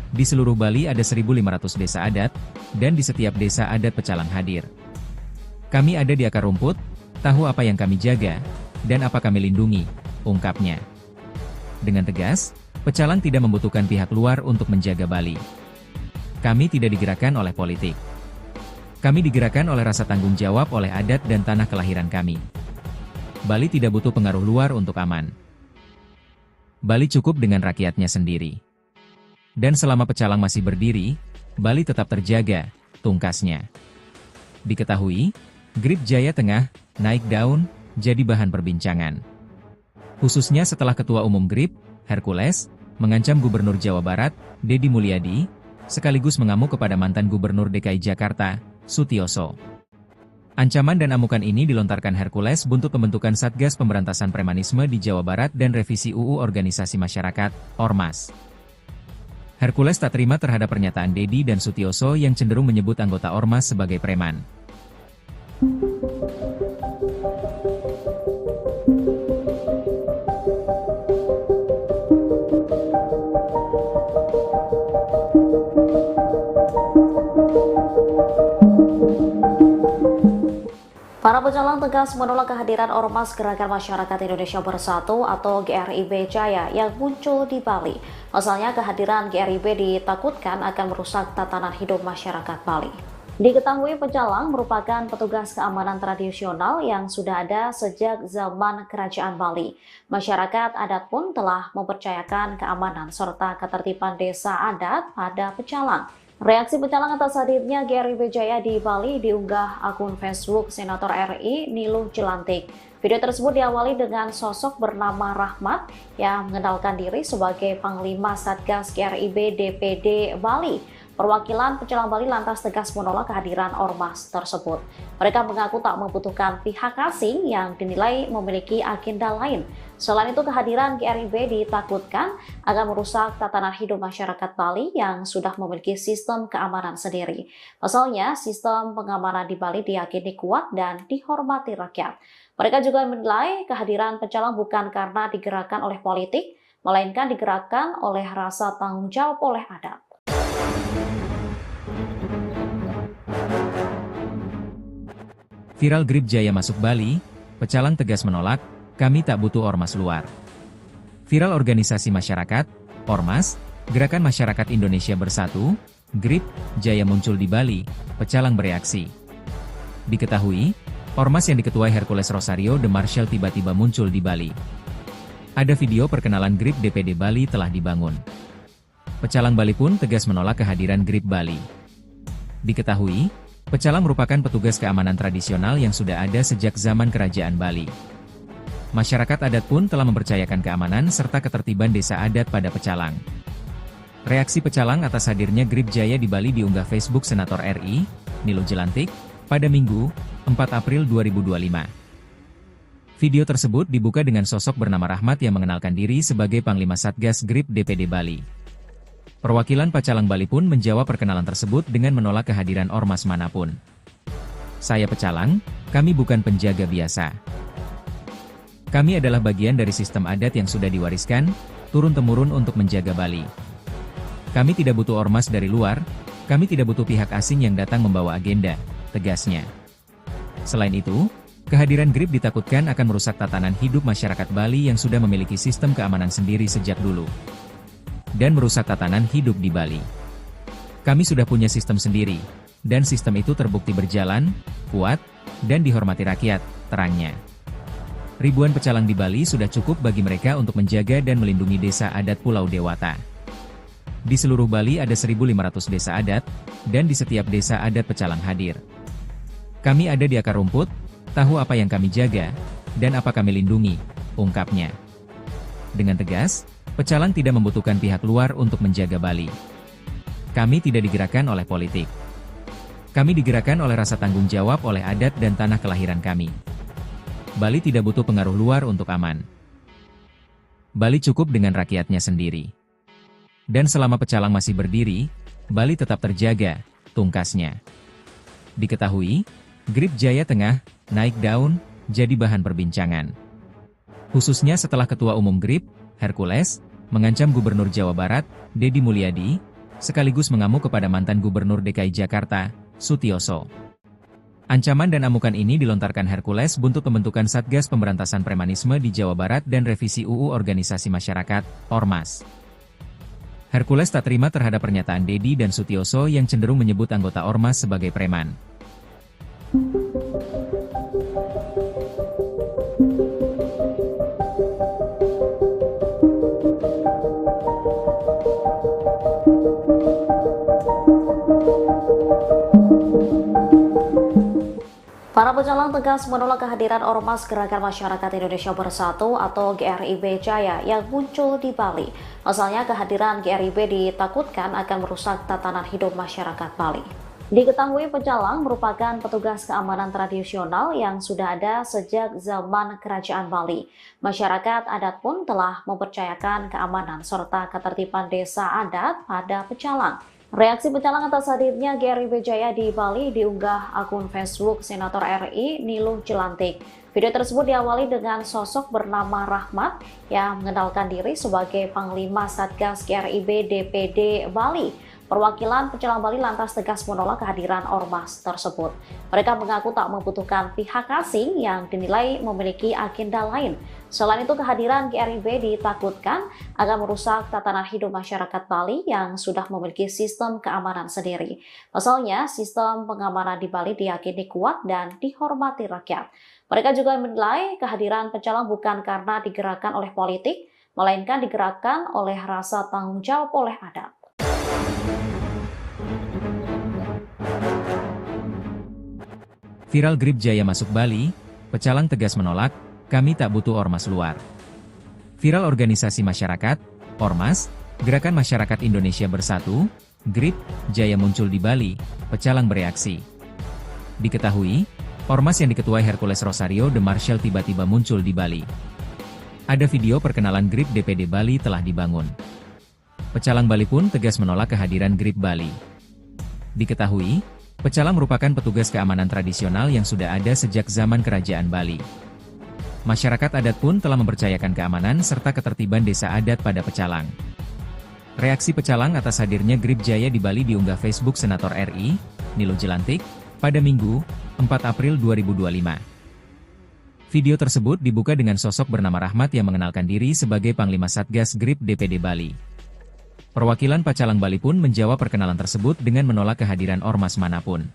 A: Di seluruh Bali ada 1.500 desa adat, dan di setiap desa adat pecalang hadir. Kami ada di akar rumput, tahu apa yang kami jaga, dan apa kami lindungi, ungkapnya. Dengan tegas, pecalang tidak membutuhkan pihak luar untuk menjaga Bali. Kami tidak digerakkan oleh politik. Kami digerakkan oleh rasa tanggung jawab oleh adat dan tanah kelahiran kami. Bali tidak butuh pengaruh luar untuk aman. Bali cukup dengan rakyatnya sendiri. Dan selama pecalang masih berdiri, Bali tetap terjaga, tungkasnya. Diketahui, Grip Jaya tengah naik daun, jadi bahan perbincangan. Khususnya setelah Ketua Umum Grip, Hercules, mengancam Gubernur Jawa Barat, Deddy Mulyadi, sekaligus mengamuk kepada mantan Gubernur DKI Jakarta, Sutioso. Ancaman dan amukan ini dilontarkan Hercules buntut pembentukan Satgas Pemberantasan Premanisme di Jawa Barat dan revisi UU Organisasi Masyarakat, Ormas. Hercules tak terima terhadap pernyataan Deddy dan Sutioso yang cenderung menyebut anggota Ormas sebagai preman.
B: Para pecalang tegas menolak kehadiran Ormas Gerakan Masyarakat Indonesia Bersatu atau GRIB Jaya yang muncul di Bali. Pasalnya kehadiran GRIB ditakutkan akan merusak tatanan hidup masyarakat Bali. Diketahui pecalang merupakan petugas keamanan tradisional yang sudah ada sejak zaman Kerajaan Bali. Masyarakat adat pun telah mempercayakan keamanan serta ketertiban desa adat pada pecalang. Reaksi pecalang atas hadirnya GRIB Jaya di Bali diunggah akun Facebook Senator RI Nilo Jelantik. Video tersebut diawali dengan sosok bernama Rahmat yang mengenalkan diri sebagai Panglima Satgas GRIB DPD Bali. Perwakilan pecalang Bali lantas tegas menolak kehadiran ormas tersebut. Mereka mengaku tak membutuhkan pihak asing yang dinilai memiliki agenda lain. Selain itu, kehadiran GRIB ditakutkan akan merusak tatanan hidup masyarakat Bali yang sudah memiliki sistem keamanan sendiri. Pasalnya, sistem pengamanan di Bali diyakini kuat dan dihormati rakyat. Mereka juga menilai kehadiran pecalang bukan karena digerakkan oleh politik, melainkan digerakkan oleh rasa tanggung jawab oleh adat.
A: Viral Grip Jaya masuk Bali, pecalang tegas menolak, kami tak butuh ormas luar. Viral organisasi masyarakat, Ormas, Gerakan Masyarakat Indonesia Bersatu, Grip Jaya muncul di Bali, pecalang bereaksi. Diketahui, ormas yang diketuai Hercules Rosario de Marshall tiba-tiba muncul di Bali. Ada video perkenalan Grip DPD Bali telah dibangun. Pecalang Bali pun tegas menolak kehadiran Grip Bali. Diketahui, pecalang merupakan petugas keamanan tradisional yang sudah ada sejak zaman Kerajaan Bali. Masyarakat adat pun telah mempercayakan keamanan serta ketertiban desa adat pada pecalang. Reaksi pecalang atas hadirnya Grip Jaya di Bali diunggah Facebook Senator RI, Nilo Jelantik, pada Minggu, 4 April 2025. Video tersebut dibuka dengan sosok bernama Rahmat yang mengenalkan diri sebagai Panglima Satgas Grip DPD Bali. Perwakilan Pacalang Bali pun menjawab perkenalan tersebut dengan menolak kehadiran ormas manapun. Saya Pecalang, kami bukan penjaga biasa. Kami adalah bagian dari sistem adat yang sudah diwariskan, turun-temurun untuk menjaga Bali. Kami tidak butuh ormas dari luar, kami tidak butuh pihak asing yang datang membawa agenda, tegasnya. Selain itu, kehadiran GRIP ditakutkan akan merusak tatanan hidup masyarakat Bali yang sudah memiliki sistem keamanan sendiri sejak dulu. Dan merusak tatanan hidup di Bali. Kami sudah punya sistem sendiri, dan sistem itu terbukti berjalan, kuat, dan dihormati rakyat, terangnya. Ribuan pecalang di Bali sudah cukup bagi mereka untuk menjaga dan melindungi desa adat Pulau Dewata. Di seluruh Bali ada 1.500 desa adat, dan di setiap desa adat pecalang hadir. Kami ada di akar rumput, tahu apa yang kami jaga, dan apa kami lindungi, ungkapnya. Dengan tegas, Pecalang tidak membutuhkan pihak luar untuk menjaga Bali. Kami tidak digerakkan oleh politik. Kami digerakkan oleh rasa tanggung jawab oleh adat dan tanah kelahiran kami. Bali tidak butuh pengaruh luar untuk aman. Bali cukup dengan rakyatnya sendiri. Dan selama Pecalang masih berdiri, Bali tetap terjaga, tungkasnya. Diketahui, GRIP Jaya Tengah naik daun, jadi bahan perbincangan. Khususnya setelah Ketua Umum GRIP, Hercules, mengancam Gubernur Jawa Barat, Deddy Mulyadi, sekaligus mengamuk kepada mantan Gubernur DKI Jakarta, Sutioso. Ancaman dan amukan ini dilontarkan Hercules buntut pembentukan Satgas Pemberantasan Premanisme di Jawa Barat dan revisi UU Organisasi Masyarakat, Ormas. Hercules tak terima terhadap pernyataan Deddy dan Sutioso yang cenderung menyebut anggota Ormas sebagai preman.
B: Para pecalang tegas menolak kehadiran Ormas Gerakan Masyarakat Indonesia Bersatu atau GRIB Jaya yang muncul di Bali. Asalnya kehadiran GRIB ditakutkan akan merusak tatanan hidup masyarakat Bali. Diketahui pecalang merupakan petugas keamanan tradisional yang sudah ada sejak zaman Kerajaan Bali. Masyarakat adat pun telah mempercayakan keamanan serta ketertiban desa adat pada pecalang. Reaksi pecalang atas hadirnya GRIB Jaya di Bali diunggah akun Facebook Senator RI Niluh Jelantik. Video tersebut diawali dengan sosok bernama Rahmat yang mengenalkan diri sebagai Panglima Satgas GRIB DPD Bali. Perwakilan Pecalang Bali lantas tegas menolak kehadiran ormas tersebut. Mereka mengaku tak membutuhkan pihak asing yang dinilai memiliki agenda lain. Selain itu, kehadiran GRIB ditakutkan akan merusak tatanan hidup masyarakat Bali yang sudah memiliki sistem keamanan sendiri. Pasalnya, sistem pengamanan di Bali diyakini kuat dan dihormati rakyat. Mereka juga menilai kehadiran pecalang bukan karena digerakkan oleh politik, melainkan digerakkan oleh rasa tanggung jawab oleh adat.
A: Viral GRIB Jaya masuk Bali, Pecalang tegas menolak, kami tak butuh ormas luar. Viral organisasi masyarakat, Ormas, Gerakan Masyarakat Indonesia Bersatu, GRIB Jaya muncul di Bali, Pecalang bereaksi. Diketahui, Ormas yang diketuai Hercules Rosario de Marshall tiba-tiba muncul di Bali. Ada video perkenalan GRIB DPD Bali telah dibangun. Pecalang Bali pun tegas menolak kehadiran GRIB Bali. Diketahui, Pecalang merupakan petugas keamanan tradisional yang sudah ada sejak zaman Kerajaan Bali. Masyarakat adat pun telah mempercayakan keamanan serta ketertiban desa adat pada Pecalang. Reaksi Pecalang atas hadirnya GRIB Jaya di Bali diunggah Facebook Senator RI, Niluh Jelantik, pada Minggu, 4 April 2025. Video tersebut dibuka dengan sosok bernama Rahmat yang mengenalkan diri sebagai Panglima Satgas GRIB DPD Bali. Perwakilan Pecalang Bali pun menjawab perkenalan tersebut dengan menolak kehadiran ormas manapun.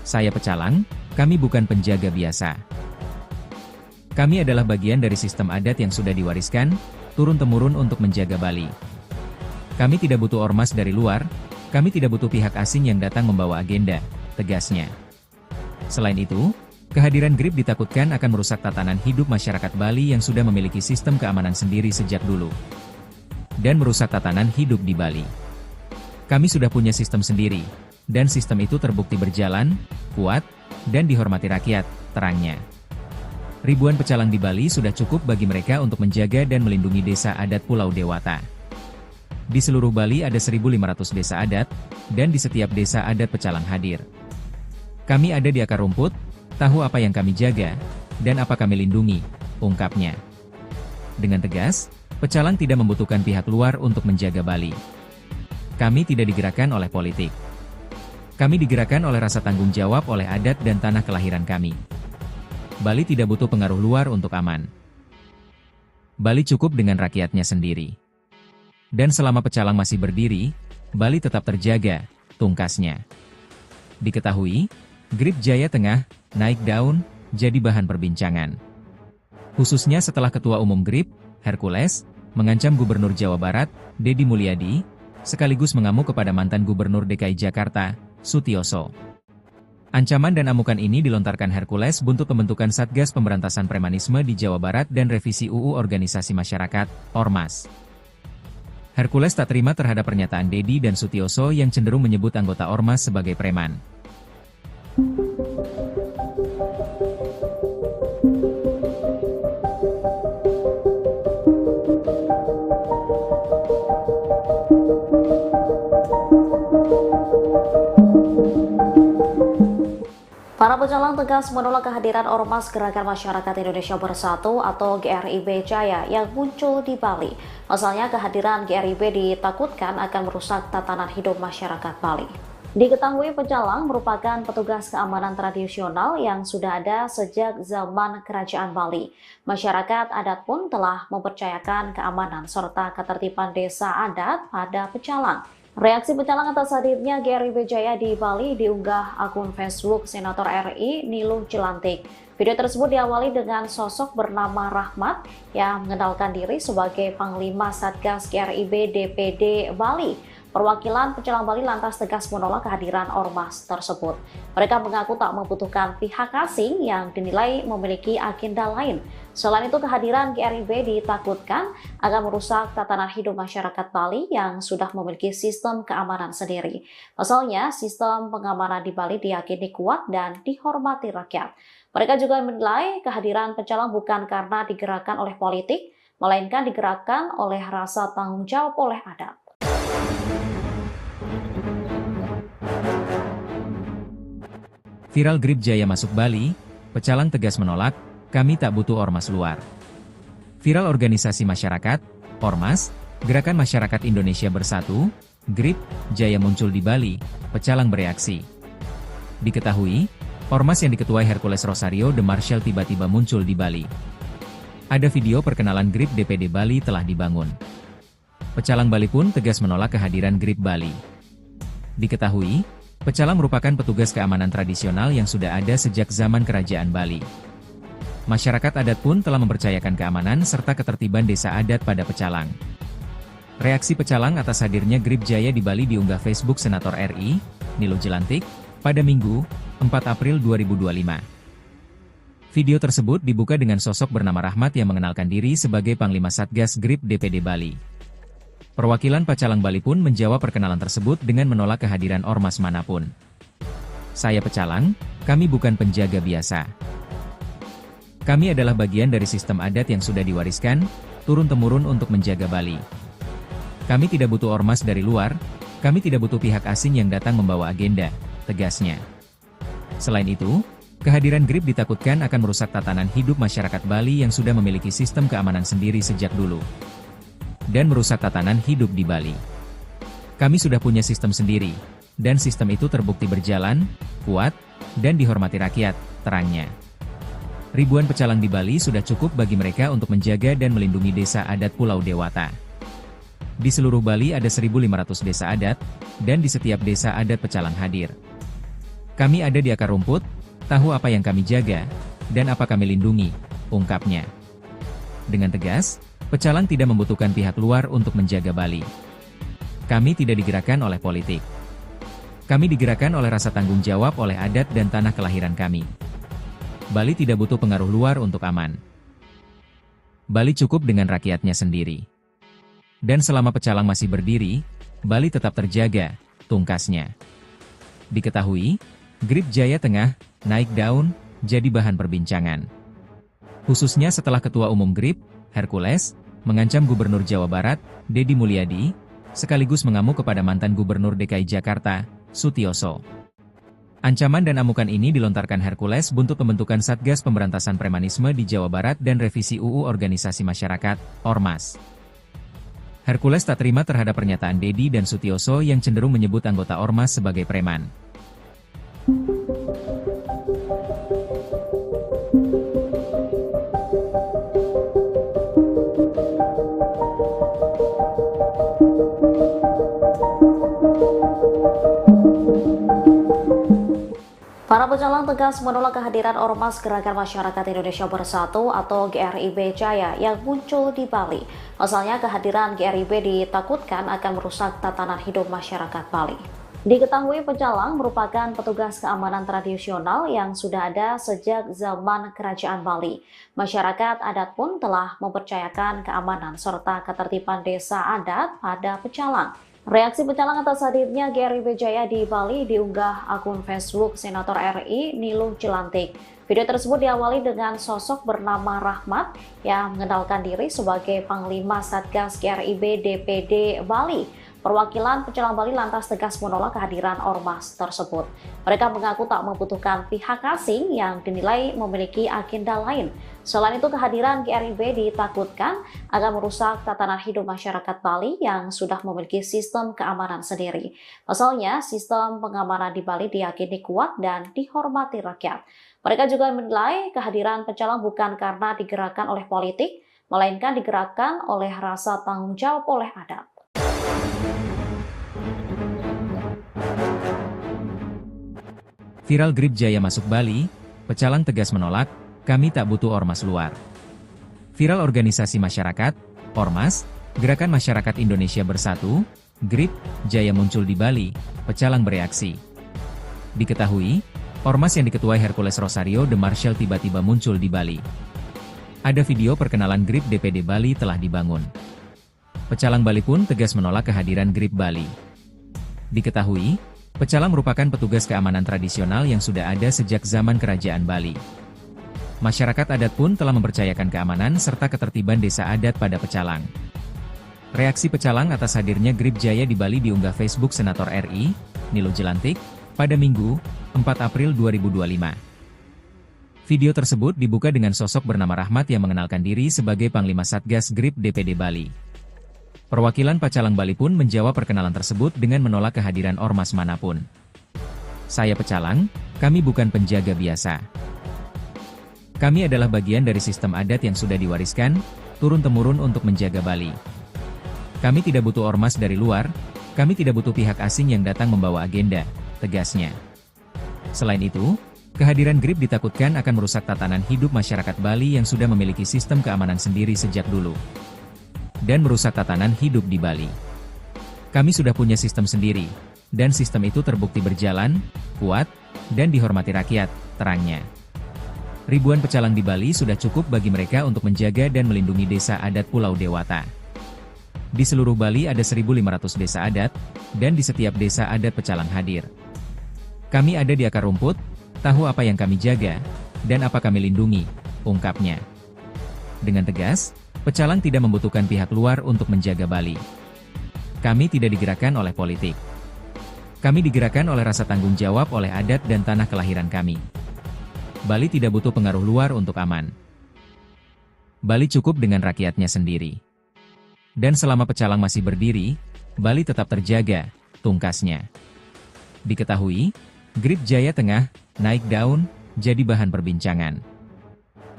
A: Saya Pecalang, kami bukan penjaga biasa. Kami adalah bagian dari sistem adat yang sudah diwariskan, turun-temurun untuk menjaga Bali. Kami tidak butuh ormas dari luar, kami tidak butuh pihak asing yang datang membawa agenda, tegasnya. Selain itu, kehadiran GRIB ditakutkan akan merusak tatanan hidup masyarakat Bali yang sudah memiliki sistem keamanan sendiri sejak dulu. Dan merusak tatanan hidup di Bali. Kami sudah punya sistem sendiri, dan sistem itu terbukti berjalan, kuat, dan dihormati rakyat, terangnya. Ribuan pecalang di Bali sudah cukup bagi mereka untuk menjaga dan melindungi desa adat Pulau Dewata. Di seluruh Bali ada 1.500 desa adat, dan di setiap desa adat pecalang hadir. Kami ada di akar rumput, tahu apa yang kami jaga, dan apa kami lindungi, ungkapnya. Dengan tegas, pecalang tidak membutuhkan pihak luar untuk menjaga Bali. Kami tidak digerakkan oleh politik. Kami digerakkan oleh rasa tanggung jawab oleh adat dan tanah kelahiran kami. Bali tidak butuh pengaruh luar untuk aman. Bali cukup dengan rakyatnya sendiri. Dan selama pecalang masih berdiri, Bali tetap terjaga, tungkasnya. Diketahui, Grip Jaya Tengah naik daun jadi bahan perbincangan. Khususnya setelah Ketua Umum Grip, Hercules, mengancam Gubernur Jawa Barat, Deddy Mulyadi, sekaligus mengamuk kepada mantan Gubernur DKI Jakarta, Sutioso. Ancaman dan amukan ini dilontarkan Hercules buntut pembentukan Satgas Pemberantasan Premanisme di Jawa Barat dan revisi UU Organisasi Masyarakat, Ormas. Hercules tak terima terhadap pernyataan Deddy dan Sutioso yang cenderung menyebut anggota Ormas sebagai preman.
B: Para pecalang tegas menolak kehadiran Ormas Gerakan Masyarakat Indonesia Bersatu atau GRIB Jaya yang muncul di Bali. Pasalnya kehadiran GRIB ditakutkan akan merusak tatanan hidup masyarakat Bali. Diketahui pecalang merupakan petugas keamanan tradisional yang sudah ada sejak zaman Kerajaan Bali. Masyarakat adat pun telah mempercayakan keamanan serta ketertiban desa adat pada pecalang. Reaksi pecalang atas hadirnya GRIB Jaya di Bali diunggah akun Facebook Senator RI Niluh Jelantik. Video tersebut diawali dengan sosok bernama Rahmat yang mengenalkan diri sebagai Panglima Satgas GRIB DPD Bali. Perwakilan pecalang Bali lantas tegas menolak kehadiran ormas tersebut. Mereka mengaku tak membutuhkan pihak asing yang dinilai memiliki agenda lain. Selain itu, kehadiran GRIB ditakutkan akan merusak tatanan hidup masyarakat Bali yang sudah memiliki sistem keamanan sendiri. Pasalnya, sistem pengamanan di Bali diyakini kuat dan dihormati rakyat. Mereka juga menilai kehadiran pecalang bukan karena digerakkan oleh politik, melainkan digerakkan oleh rasa tanggung jawab oleh adat.
A: Viral Grip Jaya masuk Bali, pecalang tegas menolak, kami tak butuh ormas luar. Viral organisasi masyarakat, Ormas, Gerakan Masyarakat Indonesia Bersatu, Grip Jaya muncul di Bali, pecalang bereaksi. Diketahui, Ormas yang diketuai Hercules Rosario de Marshall tiba-tiba muncul di Bali. Ada video perkenalan Grip DPD Bali telah dibangun. Pecalang Bali pun tegas menolak kehadiran Grip Bali. Diketahui, pecalang merupakan petugas keamanan tradisional yang sudah ada sejak zaman Kerajaan Bali. Masyarakat adat pun telah mempercayakan keamanan serta ketertiban desa adat pada pecalang. Reaksi pecalang atas hadirnya Grip Jaya di Bali diunggah Facebook Senator RI, Niluh Jelantik, pada Minggu, 4 April 2025. Video tersebut dibuka dengan sosok bernama Rahmat yang mengenalkan diri sebagai Panglima Satgas Grip DPD Bali. Perwakilan pecalang Bali pun menjawab perkenalan tersebut dengan menolak kehadiran ormas manapun. Saya pecalang, kami bukan penjaga biasa. Kami adalah bagian dari sistem adat yang sudah diwariskan, turun-temurun untuk menjaga Bali. Kami tidak butuh ormas dari luar, kami tidak butuh pihak asing yang datang membawa agenda, tegasnya. Selain itu, kehadiran Grip ditakutkan akan merusak tatanan hidup masyarakat Bali yang sudah memiliki sistem keamanan sendiri sejak dulu. Dan merusak tatanan hidup di Bali. Kami sudah punya sistem sendiri, dan sistem itu terbukti berjalan, kuat, dan dihormati rakyat, terangnya. Ribuan pecalang di Bali sudah cukup bagi mereka untuk menjaga dan melindungi desa adat Pulau Dewata. Di seluruh Bali ada 1.500 desa adat, dan di setiap desa adat pecalang hadir. Kami ada di akar rumput, tahu apa yang kami jaga, dan apa kami lindungi, ungkapnya. Dengan tegas, pecalang tidak membutuhkan pihak luar untuk menjaga Bali. Kami tidak digerakkan oleh politik. Kami digerakkan oleh rasa tanggung jawab oleh adat dan tanah kelahiran kami. Bali tidak butuh pengaruh luar untuk aman. Bali cukup dengan rakyatnya sendiri. Dan selama pecalang masih berdiri, Bali tetap terjaga, tungkasnya. Diketahui, Grip Jaya Tengah naik daun jadi bahan perbincangan. Khususnya setelah Ketua Umum Grip, Hercules, mengancam Gubernur Jawa Barat, Deddy Mulyadi, sekaligus mengamuk kepada mantan Gubernur DKI Jakarta, Sutioso. Ancaman dan amukan ini dilontarkan Hercules buntut pembentukan Satgas Pemberantasan Premanisme di Jawa Barat dan revisi UU Organisasi Masyarakat, Ormas. Hercules tak terima terhadap pernyataan Dedi dan Sutioso yang cenderung menyebut anggota Ormas sebagai preman.
B: Para pecalang tegas menolak kehadiran Ormas Gerakan Masyarakat Indonesia Bersatu atau GRIB Jaya yang muncul di Bali. Pasalnya kehadiran GRIB ditakutkan akan merusak tatanan hidup masyarakat Bali. Diketahui pecalang merupakan petugas keamanan tradisional yang sudah ada sejak zaman Kerajaan Bali. Masyarakat adat pun telah mempercayakan keamanan serta ketertiban desa adat pada pecalang. Reaksi pecalang atas hadirnya GRIB Jaya di Bali diunggah akun Facebook Senator RI Niluh Jelantik. Video tersebut diawali dengan sosok bernama Rahmat yang mengenalkan diri sebagai Panglima Satgas GRIB DPD Bali. Perwakilan pecalang Bali lantas tegas menolak kehadiran ormas tersebut. Mereka mengaku tak membutuhkan pihak asing yang dinilai memiliki agenda lain. Selain itu, kehadiran GRIB ditakutkan akan merusak tatanan hidup masyarakat Bali yang sudah memiliki sistem keamanan sendiri. Pasalnya, sistem pengamanan di Bali diyakini kuat dan dihormati rakyat. Mereka juga menilai kehadiran pecalang bukan karena digerakkan oleh politik, melainkan digerakkan oleh rasa tanggung jawab oleh adat.
A: Viral GRIB Jaya masuk Bali, pecalang tegas menolak, kami tak butuh ormas luar. Viral organisasi masyarakat, Ormas, Gerakan Masyarakat Indonesia Bersatu, GRIB Jaya muncul di Bali, pecalang bereaksi. Diketahui, ormas yang diketuai Hercules Rosario de Marshall tiba-tiba muncul di Bali. Ada video perkenalan GRIB DPD Bali telah dibangun. Pecalang Bali pun tegas menolak kehadiran GRIB Bali. Diketahui, pecalang merupakan petugas keamanan tradisional yang sudah ada sejak zaman Kerajaan Bali. Masyarakat adat pun telah mempercayakan keamanan serta ketertiban desa adat pada pecalang. Reaksi pecalang atas hadirnya GRIB Jaya di Bali diunggah Facebook Senator RI, Niluh Jelantik, pada Minggu, 4 April 2025. Video tersebut dibuka dengan sosok bernama Rahmat yang mengenalkan diri sebagai Panglima Satgas GRIB DPD Bali. Perwakilan pecalang Bali pun menjawab perkenalan tersebut dengan menolak kehadiran ormas manapun. Saya pecalang, kami bukan penjaga biasa. Kami adalah bagian dari sistem adat yang sudah diwariskan, turun-temurun untuk menjaga Bali. Kami tidak butuh ormas dari luar, kami tidak butuh pihak asing yang datang membawa agenda, tegasnya. Selain itu, kehadiran GRIB ditakutkan akan merusak tatanan hidup masyarakat Bali yang sudah memiliki sistem keamanan sendiri sejak dulu. Dan merusak tatanan hidup di Bali. Kami sudah punya sistem sendiri, dan sistem itu terbukti berjalan, kuat, dan dihormati rakyat, terangnya. Ribuan pecalang di Bali sudah cukup bagi mereka untuk menjaga dan melindungi desa adat Pulau Dewata. Di seluruh Bali ada 1.500 desa adat, dan di setiap desa adat pecalang hadir. Kami ada di akar rumput, tahu apa yang kami jaga, dan apa kami lindungi, ungkapnya. Dengan tegas, pecalang tidak membutuhkan pihak luar untuk menjaga Bali. Kami tidak digerakkan oleh politik. Kami digerakkan oleh rasa tanggung jawab oleh adat dan tanah kelahiran kami. Bali tidak butuh pengaruh luar untuk aman. Bali cukup dengan rakyatnya sendiri. Dan selama pecalang masih berdiri, Bali tetap terjaga, tungkasnya. Diketahui, GRIB Jaya tengah naik daun, jadi bahan perbincangan.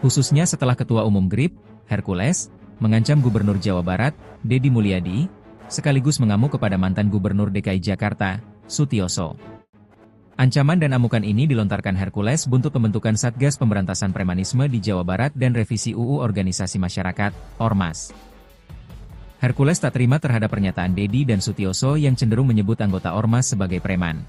A: Khususnya setelah Ketua Umum GRIB, Hercules, mengancam Gubernur Jawa Barat, Dedi Mulyadi, sekaligus mengamuk kepada mantan Gubernur DKI Jakarta, Sutioso. Ancaman dan amukan ini dilontarkan Hercules buntut pembentukan Satgas Pemberantasan Premanisme di Jawa Barat dan revisi UU Organisasi Masyarakat, Ormas. Hercules tak terima terhadap pernyataan Dedi dan Sutioso yang cenderung menyebut anggota Ormas sebagai preman.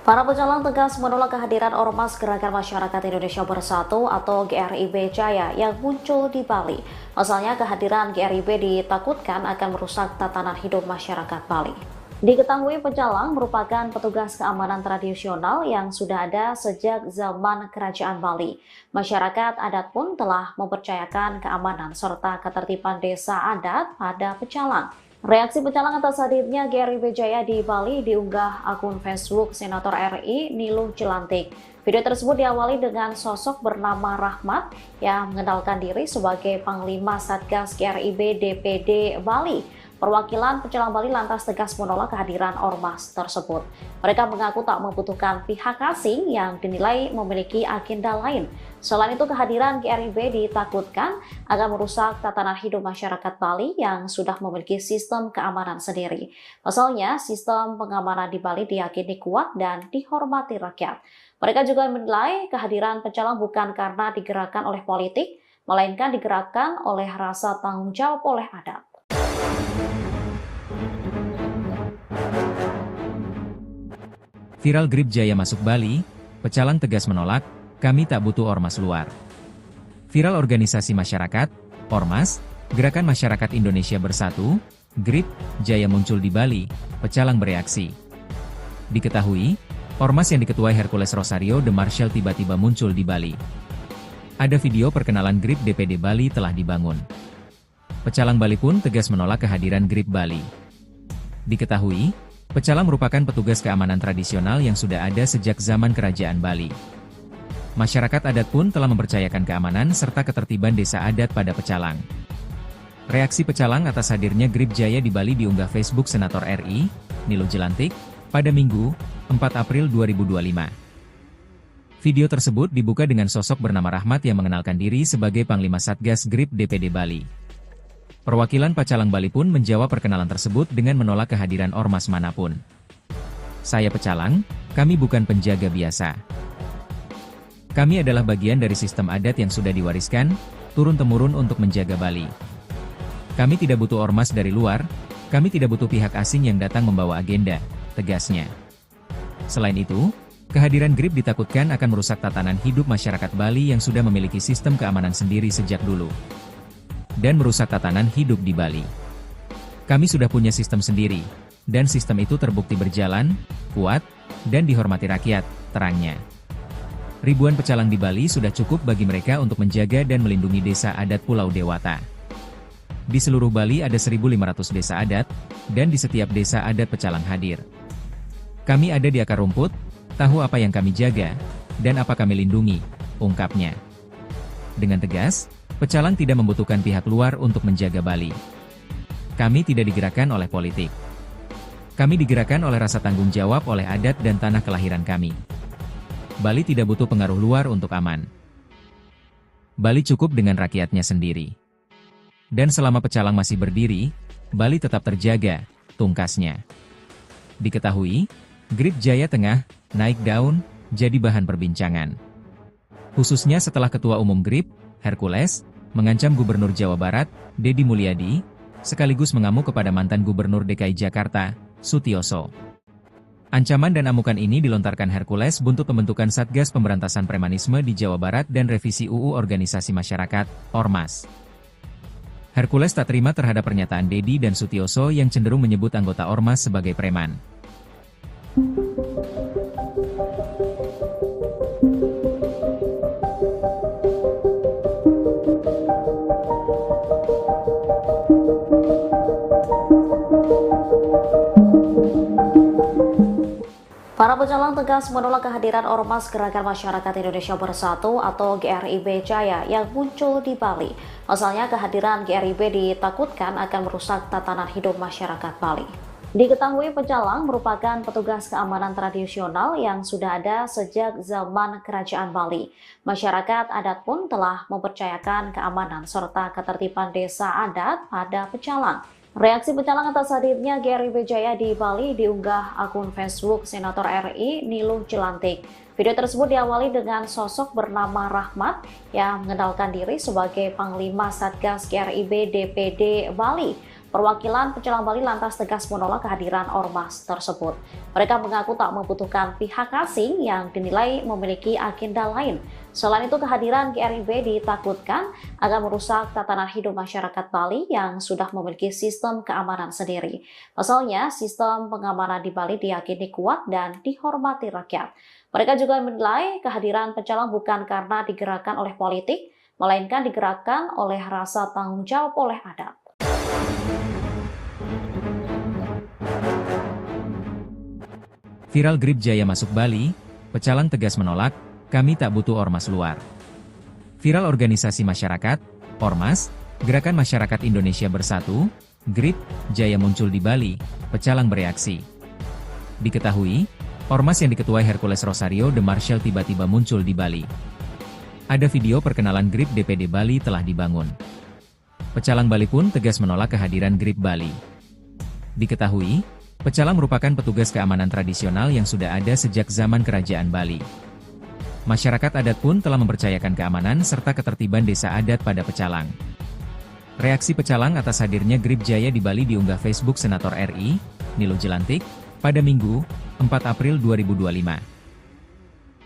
B: Para pecalang tegas tegas menolak kehadiran Ormas Gerakan Masyarakat Indonesia Bersatu atau GRIB Jaya yang muncul di Bali. Pasalnya kehadiran GRIB ditakutkan akan merusak tatanan hidup masyarakat Bali. Diketahui pecalang merupakan petugas keamanan tradisional yang sudah ada sejak zaman Kerajaan Bali. Masyarakat adat pun telah mempercayakan keamanan serta ketertiban desa adat pada pecalang. Reaksi pecalang atas hadirnya GRIB Jaya di Bali diunggah akun Facebook Senator RI Niluh Jelantik. Video tersebut diawali dengan sosok bernama Rahmat yang mengenalkan diri sebagai Panglima Satgas GRIB DPD Bali. Perwakilan pecalang Bali lantas tegas menolak kehadiran ormas tersebut. Mereka mengaku tak membutuhkan pihak asing yang dinilai memiliki agenda lain. Selain itu, kehadiran GRIB ditakutkan akan merusak tatanan hidup masyarakat Bali yang sudah memiliki sistem keamanan sendiri. Pasalnya, sistem pengamanan di Bali diyakini kuat dan dihormati rakyat. Mereka juga menilai kehadiran pecalang bukan karena digerakkan oleh politik, melainkan digerakkan oleh rasa tanggung jawab oleh adat.
A: Viral GRIB Jaya masuk Bali, pecalang tegas menolak, kami tak butuh ormas luar. Viral organisasi masyarakat, Ormas, Gerakan Masyarakat Indonesia Bersatu, GRIB Jaya muncul di Bali, pecalang bereaksi. Diketahui, ormas yang diketuai Hercules Rosario de Marshall tiba-tiba muncul di Bali. Ada video perkenalan GRIB DPD Bali telah dibangun. Pecalang Bali pun tegas menolak kehadiran GRIB Bali. Diketahui, pecalang merupakan petugas keamanan tradisional yang sudah ada sejak zaman Kerajaan Bali. Masyarakat adat pun telah mempercayakan keamanan serta ketertiban desa adat pada pecalang. Reaksi pecalang atas hadirnya GRIB Jaya di Bali diunggah Facebook Senator RI, Niluh Jelantik, pada Minggu, 4 April 2025. Video tersebut dibuka dengan sosok bernama Rahmat yang mengenalkan diri sebagai Panglima Satgas GRIB DPD Bali. Perwakilan pecalang Bali pun menjawab perkenalan tersebut dengan menolak kehadiran ormas manapun. Saya pecalang, kami bukan penjaga biasa. Kami adalah bagian dari sistem adat yang sudah diwariskan, turun-temurun untuk menjaga Bali. Kami tidak butuh ormas dari luar, kami tidak butuh pihak asing yang datang membawa agenda, tegasnya. Selain itu, kehadiran GRIB ditakutkan akan merusak tatanan hidup masyarakat Bali yang sudah memiliki sistem keamanan sendiri sejak dulu. Dan merusak tatanan hidup di Bali. Kami sudah punya sistem sendiri, dan sistem itu terbukti berjalan, kuat, dan dihormati rakyat, terangnya. Ribuan pecalang di Bali sudah cukup bagi mereka untuk menjaga dan melindungi desa adat Pulau Dewata. Di seluruh Bali ada 1.500 desa adat, dan di setiap desa adat pecalang hadir. Kami ada di akar rumput, tahu apa yang kami jaga, dan apa kami lindungi, ungkapnya. Dengan tegas, pecalang tidak membutuhkan pihak luar untuk menjaga Bali. Kami tidak digerakkan oleh politik. Kami digerakkan oleh rasa tanggung jawab oleh adat dan tanah kelahiran kami. Bali tidak butuh pengaruh luar untuk aman. Bali cukup dengan rakyatnya sendiri. Dan selama pecalang masih berdiri, Bali tetap terjaga, tungkasnya. Diketahui, GRIB Jaya tengah naik daun, jadi bahan perbincangan. Khususnya setelah Ketua Umum GRIB, Hercules, mengancam Gubernur Jawa Barat, Deddy Mulyadi, sekaligus mengamuk kepada mantan Gubernur DKI Jakarta, Sutioso. Ancaman dan amukan ini dilontarkan Hercules buntut pembentukan Satgas Pemberantasan Premanisme di Jawa Barat dan revisi UU Organisasi Masyarakat, Ormas. Hercules tak terima terhadap pernyataan Deddy dan Sutioso yang cenderung menyebut anggota Ormas sebagai preman.
B: Para pecalang tegas menolak kehadiran Ormas Gerakan Masyarakat Indonesia Bersatu atau GRIB Jaya yang muncul di Bali. Pasalnya kehadiran GRIB ditakutkan akan merusak tatanan hidup masyarakat Bali. Diketahui pecalang merupakan petugas keamanan tradisional yang sudah ada sejak zaman Kerajaan Bali. Masyarakat adat pun telah mempercayakan keamanan serta ketertiban desa adat pada pecalang. Reaksi pecalang atas hadirnya GRIB Jaya di Bali diunggah akun Facebook Senator RI Niluh Jelantik. Video tersebut diawali dengan sosok bernama Rahmat yang mengenalkan diri sebagai Panglima Satgas GRIB DPD Bali. Perwakilan Pecalang Bali lantas tegas menolak kehadiran ormas tersebut. Mereka mengaku tak membutuhkan pihak asing yang dinilai memiliki agenda lain. Selain itu, kehadiran GRIB ditakutkan akan merusak tatanan hidup masyarakat Bali yang sudah memiliki sistem keamanan sendiri. Pasalnya, sistem pengamanan di Bali diyakini kuat dan dihormati rakyat. Mereka juga menilai kehadiran pecalang bukan karena digerakkan oleh politik, melainkan digerakkan oleh rasa tanggung jawab oleh adat.
A: Viral Grip Jaya masuk Bali, pecalang tegas menolak, kami tak butuh ormas luar. Viral organisasi masyarakat, Ormas, Gerakan Masyarakat Indonesia Bersatu, Grip Jaya muncul di Bali, pecalang bereaksi. Diketahui, ormas yang diketuai Hercules Rosario de Marshall tiba-tiba muncul di Bali. Ada video perkenalan Grip DPD Bali telah dibangun. Pecalang Bali pun tegas menolak kehadiran Grip Bali. Diketahui, pecalang merupakan petugas keamanan tradisional yang sudah ada sejak zaman Kerajaan Bali. Masyarakat adat pun telah mempercayakan keamanan serta ketertiban desa adat pada pecalang. Reaksi pecalang atas hadirnya Grip Jaya di Bali diunggah Facebook Senator RI, Nilo Jelantik, pada Minggu, 4 April 2025.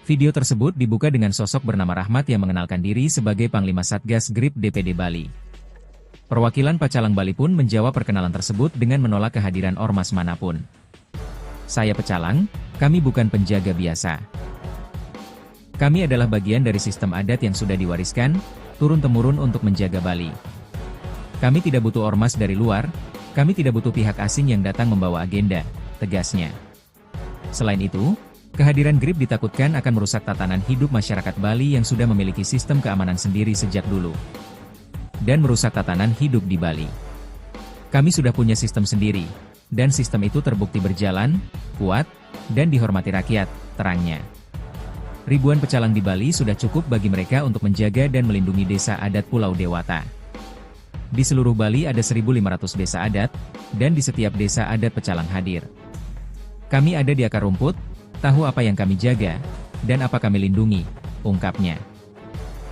A: Video tersebut dibuka dengan sosok bernama Rahmat yang mengenalkan diri sebagai Panglima Satgas Grip DPD Bali. Perwakilan Pecalang Bali pun menjawab perkenalan tersebut dengan menolak kehadiran ormas manapun. Saya pecalang, kami bukan penjaga biasa. Kami adalah bagian dari sistem adat yang sudah diwariskan, turun-temurun untuk menjaga Bali. Kami tidak butuh ormas dari luar, kami tidak butuh pihak asing yang datang membawa agenda, tegasnya. Selain itu, kehadiran Grip ditakutkan akan merusak tatanan hidup masyarakat Bali yang sudah memiliki sistem keamanan sendiri sejak dulu. Dan merusak tatanan hidup di Bali. Kami sudah punya sistem sendiri, dan sistem itu terbukti berjalan, kuat, dan dihormati rakyat, terangnya. Ribuan pecalang di Bali sudah cukup bagi mereka untuk menjaga dan melindungi desa adat Pulau Dewata. Di seluruh Bali ada 1.500 desa adat, dan di setiap desa adat pecalang hadir. Kami ada di akar rumput, tahu apa yang kami jaga, dan apa kami lindungi, ungkapnya.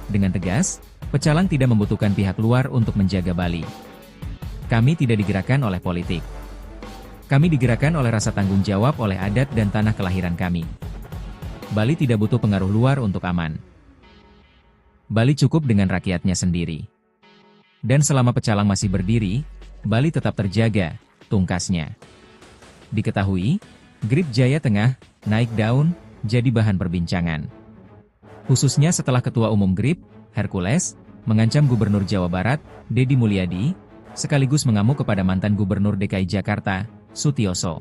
A: Dengan tegas, pecalang tidak membutuhkan pihak luar untuk menjaga Bali. Kami tidak digerakkan oleh politik. Kami digerakkan oleh rasa tanggung jawab oleh adat dan tanah kelahiran kami. Bali tidak butuh pengaruh luar untuk aman. Bali cukup dengan rakyatnya sendiri. Dan selama pecalang masih berdiri, Bali tetap terjaga, tungkasnya. Diketahui, Grip Jaya tengah naik daun, jadi bahan perbincangan. Khususnya setelah Ketua Umum Grip, Hercules, mengancam Gubernur Jawa Barat, Deddy Mulyadi, sekaligus mengamuk kepada mantan Gubernur DKI Jakarta, Sutioso.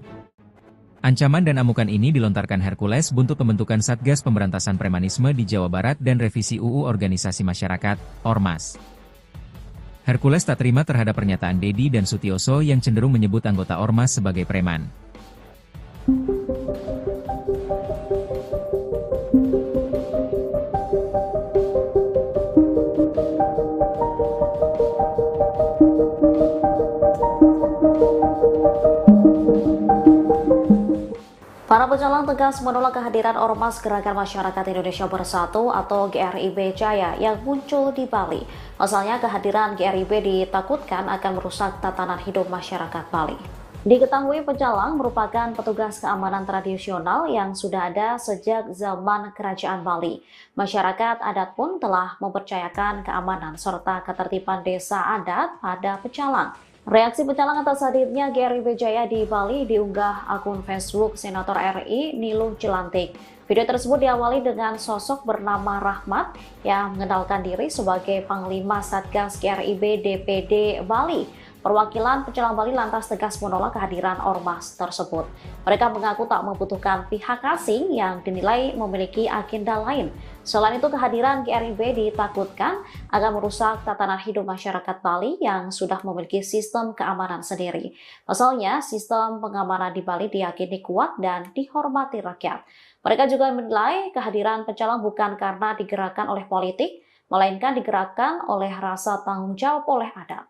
A: Ancaman dan amukan ini dilontarkan Hercules buntut pembentukan Satgas Pemberantasan Premanisme di Jawa Barat dan revisi UU Organisasi Masyarakat, Ormas. Hercules tak terima terhadap pernyataan Deddy dan Sutioso yang cenderung menyebut anggota Ormas sebagai preman.
B: Para pecalang tegas menolak kehadiran Ormas Gerakan Masyarakat Indonesia Bersatu atau GRIB Jaya yang muncul di Bali. Pasalnya kehadiran GRIB ditakutkan akan merusak tatanan hidup masyarakat Bali. Diketahui pecalang merupakan petugas keamanan tradisional yang sudah ada sejak zaman Kerajaan Bali. Masyarakat adat pun telah mempercayakan keamanan serta ketertiban desa adat pada pecalang. Reaksi pecalang atas hadirnya GRIB Jaya di Bali diunggah akun Facebook Senator RI Nilo Jelantik. Video tersebut diawali dengan sosok bernama Rahmat yang mengenalkan diri sebagai Panglima Satgas GRIB DPD Bali. Perwakilan Pecalang Bali lantas tegas menolak kehadiran ormas tersebut. Mereka mengaku tak membutuhkan pihak asing yang dinilai memiliki agenda lain. Selain itu, kehadiran GRIB ditakutkan akan merusak tatanan hidup masyarakat Bali yang sudah memiliki sistem keamanan sendiri. Pasalnya, sistem pengamanan di Bali diyakini kuat dan dihormati rakyat. Mereka juga menilai kehadiran pecalang bukan karena digerakkan oleh politik, melainkan digerakkan oleh rasa tanggung jawab oleh adat.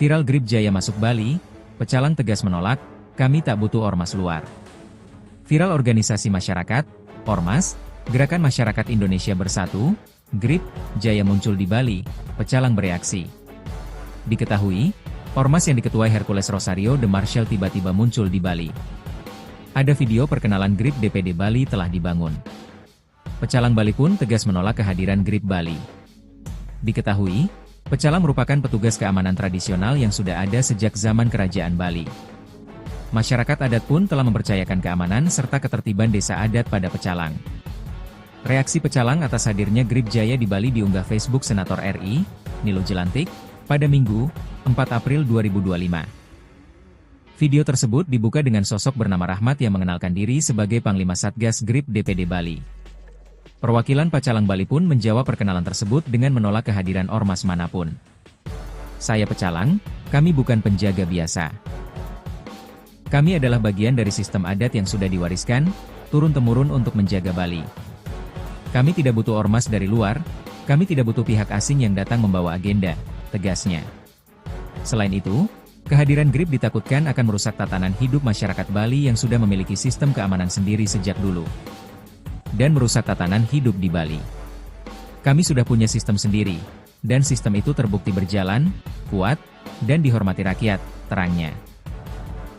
A: Viral Grip Jaya masuk Bali, pecalang tegas menolak, kami tak butuh ormas luar. Viral organisasi masyarakat, Ormas, Gerakan Masyarakat Indonesia Bersatu, Grip Jaya muncul di Bali, pecalang bereaksi. Diketahui, ormas yang diketuai Hercules Rosario de Marshall tiba-tiba muncul di Bali. Ada video perkenalan Grip DPD Bali telah dibangun. Pecalang Bali pun tegas menolak kehadiran Grip Bali. Diketahui, pecalang merupakan petugas keamanan tradisional yang sudah ada sejak zaman Kerajaan Bali. Masyarakat adat pun telah mempercayakan keamanan serta ketertiban desa adat pada pecalang. Reaksi pecalang atas hadirnya Grip Jaya di Bali diunggah Facebook Senator RI, Nilo Jelantik, pada Minggu, 4 April 2025. Video tersebut dibuka dengan sosok bernama Rahmat yang mengenalkan diri sebagai Panglima Satgas Grip DPD Bali. Perwakilan Pecalang Bali pun menjawab perkenalan tersebut dengan menolak kehadiran ormas manapun. Saya Pecalang, kami bukan penjaga biasa. Kami adalah bagian dari sistem adat yang sudah diwariskan, turun-temurun untuk menjaga Bali. Kami tidak butuh ormas dari luar, kami tidak butuh pihak asing yang datang membawa agenda, tegasnya. Selain itu, kehadiran Grip ditakutkan akan merusak tatanan hidup masyarakat Bali yang sudah memiliki sistem keamanan sendiri sejak dulu. Dan merusak tatanan hidup di Bali. Kami sudah punya sistem sendiri, dan sistem itu terbukti berjalan, kuat, dan dihormati rakyat, terangnya.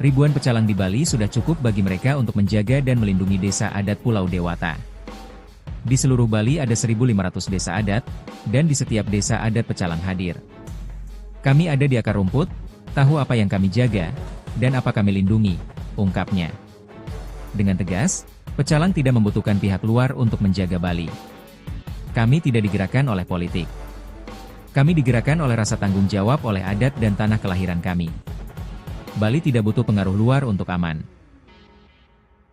A: Ribuan pecalang di Bali sudah cukup bagi mereka untuk menjaga dan melindungi desa adat Pulau Dewata. Di seluruh Bali ada 1.500 desa adat, dan di setiap desa adat pecalang hadir. Kami ada di akar rumput, tahu apa yang kami jaga, dan apa kami lindungi, ungkapnya. Dengan tegas, pecalang tidak membutuhkan pihak luar untuk menjaga Bali. Kami tidak digerakkan oleh politik. Kami digerakkan oleh rasa tanggung jawab oleh adat dan tanah kelahiran kami. Bali tidak butuh pengaruh luar untuk aman.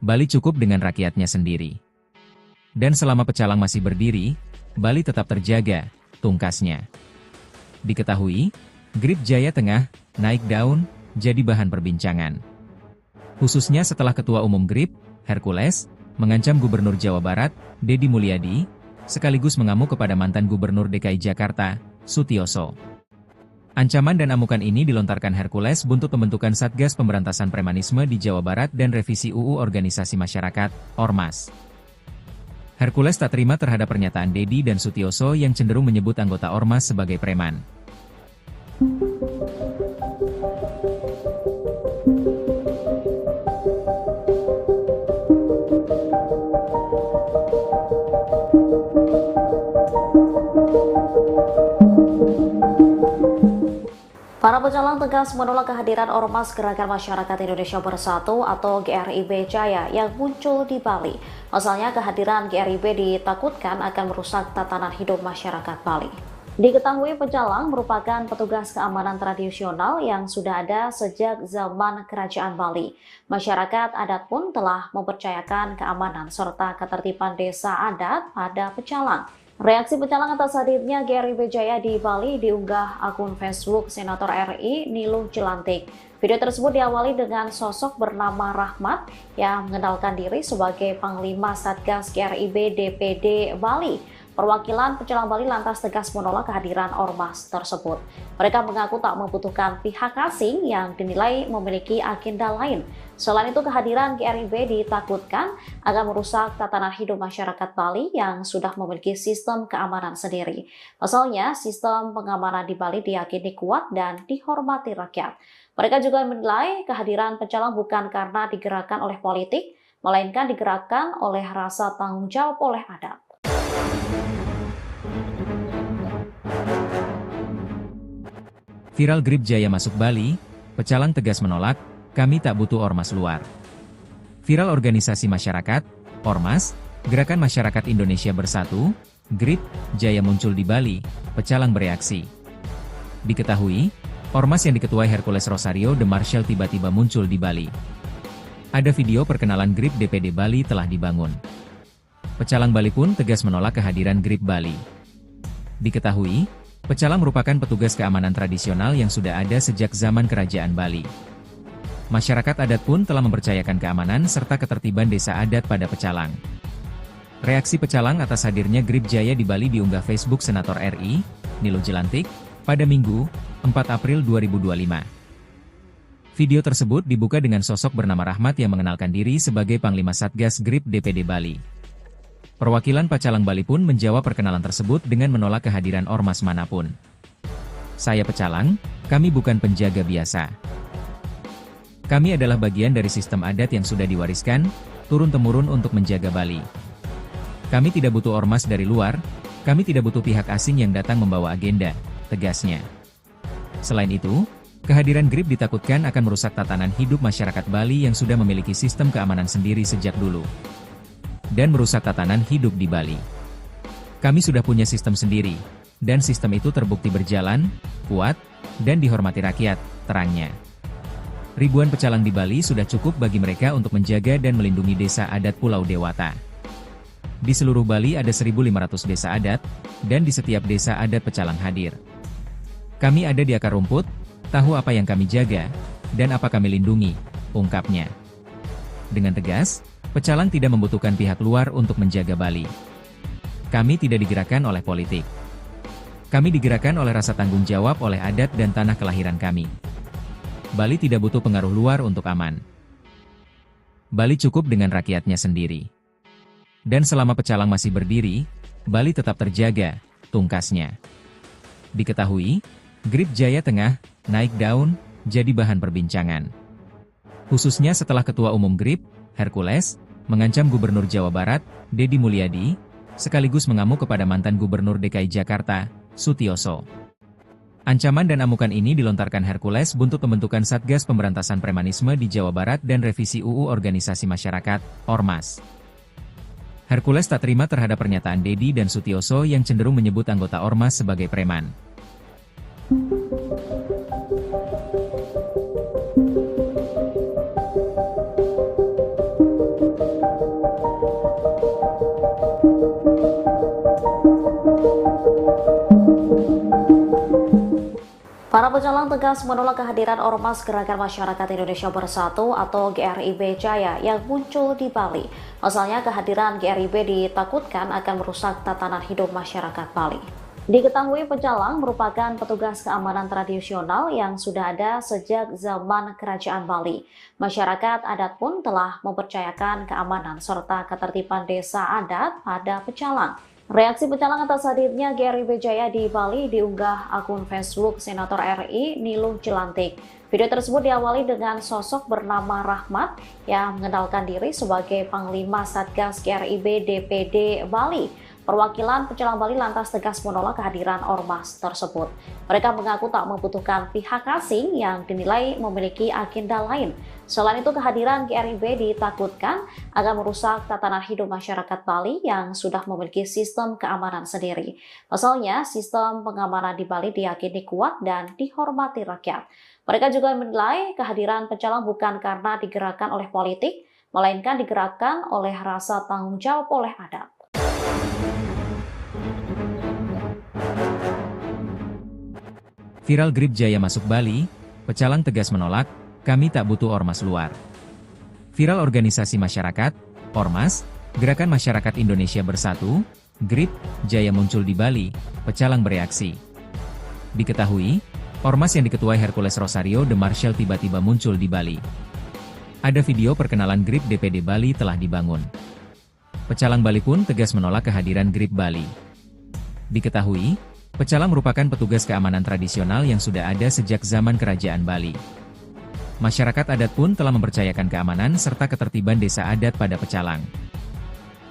A: Bali cukup dengan rakyatnya sendiri. Dan selama pecalang masih berdiri, Bali tetap terjaga, tungkasnya. Diketahui, Grip Jaya tengah naik daun, jadi bahan perbincangan. Khususnya setelah Ketua Umum Grip, Hercules, mengancam Gubernur Jawa Barat, Deddy Mulyadi, sekaligus mengamuk kepada mantan Gubernur DKI Jakarta, Sutioso. Ancaman dan amukan ini dilontarkan Hercules buntut pembentukan Satgas Pemberantasan Premanisme di Jawa Barat dan revisi UU Organisasi Masyarakat, Ormas. Hercules tak terima terhadap pernyataan Deddy dan Sutioso yang cenderung menyebut anggota Ormas sebagai preman.
B: Para pecalang tegas menolak kehadiran Ormas Gerakan Masyarakat Indonesia Bersatu atau GRIB Jaya yang muncul di Bali. Pasalnya kehadiran GRIB ditakutkan akan merusak tatanan hidup masyarakat Bali. Diketahui pecalang merupakan petugas keamanan tradisional yang sudah ada sejak zaman Kerajaan Bali. Masyarakat adat pun telah mempercayakan keamanan serta ketertiban desa adat pada pecalang. Reaksi pecalang atas hadirnya GRIB Jaya di Bali diunggah akun Facebook Senator RI Nilo Jelantik. Video tersebut diawali dengan sosok bernama Rahmat yang mengenalkan diri sebagai Panglima Satgas GRIB DPD Bali. Perwakilan pecalang Bali lantas tegas menolak kehadiran ormas tersebut. Mereka mengaku tak membutuhkan pihak asing yang dinilai memiliki agenda lain. Selain itu, kehadiran GRIB ditakutkan akan merusak tatanan hidup masyarakat Bali yang sudah memiliki sistem keamanan sendiri. Pasalnya, sistem pengamanan di Bali diyakini kuat dan dihormati rakyat. Mereka juga menilai kehadiran pecalang bukan karena digerakkan oleh politik, melainkan digerakkan oleh rasa tanggung jawab oleh adat.
A: Viral Grip Jaya masuk Bali, pecalang tegas menolak, kami tak butuh ormas luar. Viral organisasi masyarakat, Ormas, Gerakan Masyarakat Indonesia Bersatu, Grip Jaya muncul di Bali, pecalang bereaksi. Diketahui, ormas yang diketuai Hercules Rosario de Marshall tiba-tiba muncul di Bali. Ada video perkenalan Grip DPD Bali telah dibangun. Pecalang Bali pun tegas menolak kehadiran Grip Bali. Diketahui, pecalang merupakan petugas keamanan tradisional yang sudah ada sejak zaman Kerajaan Bali. Masyarakat adat pun telah mempercayakan keamanan serta ketertiban desa adat pada pecalang. Reaksi pecalang atas hadirnya Grip Jaya di Bali diunggah Facebook Senator RI, Nilo Jelantik, pada Minggu, 4 April 2025. Video tersebut dibuka dengan sosok bernama Rahmat yang mengenalkan diri sebagai Panglima Satgas Grip DPD Bali. Perwakilan Pacalang Bali pun menjawab perkenalan tersebut dengan menolak kehadiran ormas manapun. Saya Pecalang, kami bukan penjaga biasa. Kami adalah bagian dari sistem adat yang sudah diwariskan, turun-temurun untuk menjaga Bali. Kami tidak butuh ormas dari luar, kami tidak butuh pihak asing yang datang membawa agenda, tegasnya. Selain itu, kehadiran GRIP ditakutkan akan merusak tatanan hidup masyarakat Bali yang sudah memiliki sistem keamanan sendiri sejak dulu. Dan merusak tatanan hidup di Bali. Kami sudah punya sistem sendiri, dan sistem itu terbukti berjalan, kuat, dan dihormati rakyat, terangnya. Ribuan pecalang di Bali sudah cukup bagi mereka untuk menjaga dan melindungi desa adat Pulau Dewata. Di seluruh Bali ada 1.500 desa adat, dan di setiap desa adat pecalang hadir. Kami ada di akar rumput, tahu apa yang kami jaga, dan apa kami lindungi, ungkapnya. Dengan tegas, Pecalang tidak membutuhkan pihak luar untuk menjaga Bali. Kami tidak digerakkan oleh politik. Kami digerakkan oleh rasa tanggung jawab oleh adat dan tanah kelahiran kami. Bali tidak butuh pengaruh luar untuk aman. Bali cukup dengan rakyatnya sendiri. Dan selama Pecalang masih berdiri, Bali tetap terjaga, tungkasnya. Diketahui, GRIP Jaya Tengah naik daun jadi bahan perbincangan. Khususnya setelah Ketua Umum GRIP, Hercules, mengancam Gubernur Jawa Barat, Deddy Mulyadi, sekaligus mengamuk kepada mantan Gubernur DKI Jakarta, Sutioso. Ancaman dan amukan ini dilontarkan Hercules buntut pembentukan Satgas Pemberantasan Premanisme di Jawa Barat dan revisi UU Organisasi Masyarakat, Ormas. Hercules tak terima terhadap pernyataan Deddy dan Sutioso yang cenderung menyebut anggota Ormas sebagai preman.
B: Para pecalang tegas menolak kehadiran Ormas Gerakan Masyarakat Indonesia Bersatu atau GRIB Jaya yang muncul di Bali. Pasalnya kehadiran GRIB ditakutkan akan merusak tatanan hidup masyarakat Bali. Diketahui pecalang merupakan petugas keamanan tradisional yang sudah ada sejak zaman Kerajaan Bali. Masyarakat adat pun telah mempercayakan keamanan serta ketertiban desa adat pada pecalang. Reaksi pecalang atas hadirnya GRIB Jaya di Bali diunggah akun Facebook Senator RI Niluh Jelantik. Video tersebut diawali dengan sosok bernama Rahmat yang mengenalkan diri sebagai Panglima Satgas GRIB DPD Bali. Perwakilan pecalang Bali lantas tegas menolak kehadiran ormas tersebut. Mereka mengaku tak membutuhkan pihak asing yang dinilai memiliki agenda lain. Selain itu, kehadiran GRIB ditakutkan akan merusak tatanan hidup masyarakat Bali yang sudah memiliki sistem keamanan sendiri. Pasalnya, sistem pengamanan di Bali diyakini kuat dan dihormati rakyat. Mereka juga menilai kehadiran pecalang bukan karena digerakkan oleh politik, melainkan digerakkan oleh rasa tanggung jawab oleh adat.
A: Viral GRIB Jaya masuk Bali, pecalang tegas menolak, kami tak butuh ormas luar. Viral organisasi masyarakat, Ormas, Gerakan Masyarakat Indonesia Bersatu, GRIB Jaya muncul di Bali, pecalang bereaksi. Diketahui, ormas yang diketuai Hercules Rosario de Marshall tiba-tiba muncul di Bali. Ada video perkenalan GRIB DPD Bali telah dibangun. Pecalang Bali pun tegas menolak kehadiran GRIB Bali. Diketahui, pecalang merupakan petugas keamanan tradisional yang sudah ada sejak zaman Kerajaan Bali. Masyarakat adat pun telah mempercayakan keamanan serta ketertiban desa adat pada pecalang.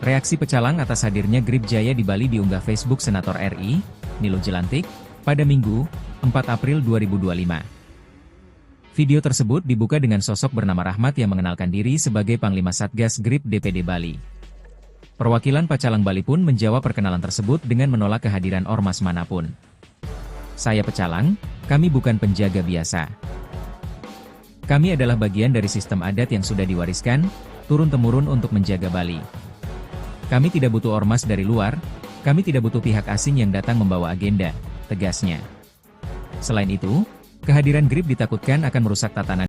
A: Reaksi pecalang atas hadirnya GRIB Jaya di Bali diunggah Facebook Senator RI, Niluh Jelantik, pada Minggu, 4 April 2025. Video tersebut dibuka dengan sosok bernama Rahmat yang mengenalkan diri sebagai Panglima Satgas GRIB DPD Bali. Perwakilan Pacalang Bali pun menjawab perkenalan tersebut dengan menolak kehadiran ormas manapun. Saya Pecalang, kami bukan penjaga biasa. Kami adalah bagian dari sistem adat yang sudah diwariskan, turun-temurun untuk menjaga Bali. Kami tidak butuh ormas dari luar, kami tidak butuh pihak asing yang datang membawa agenda, tegasnya. Selain itu, kehadiran GRIB ditakutkan akan merusak tatanan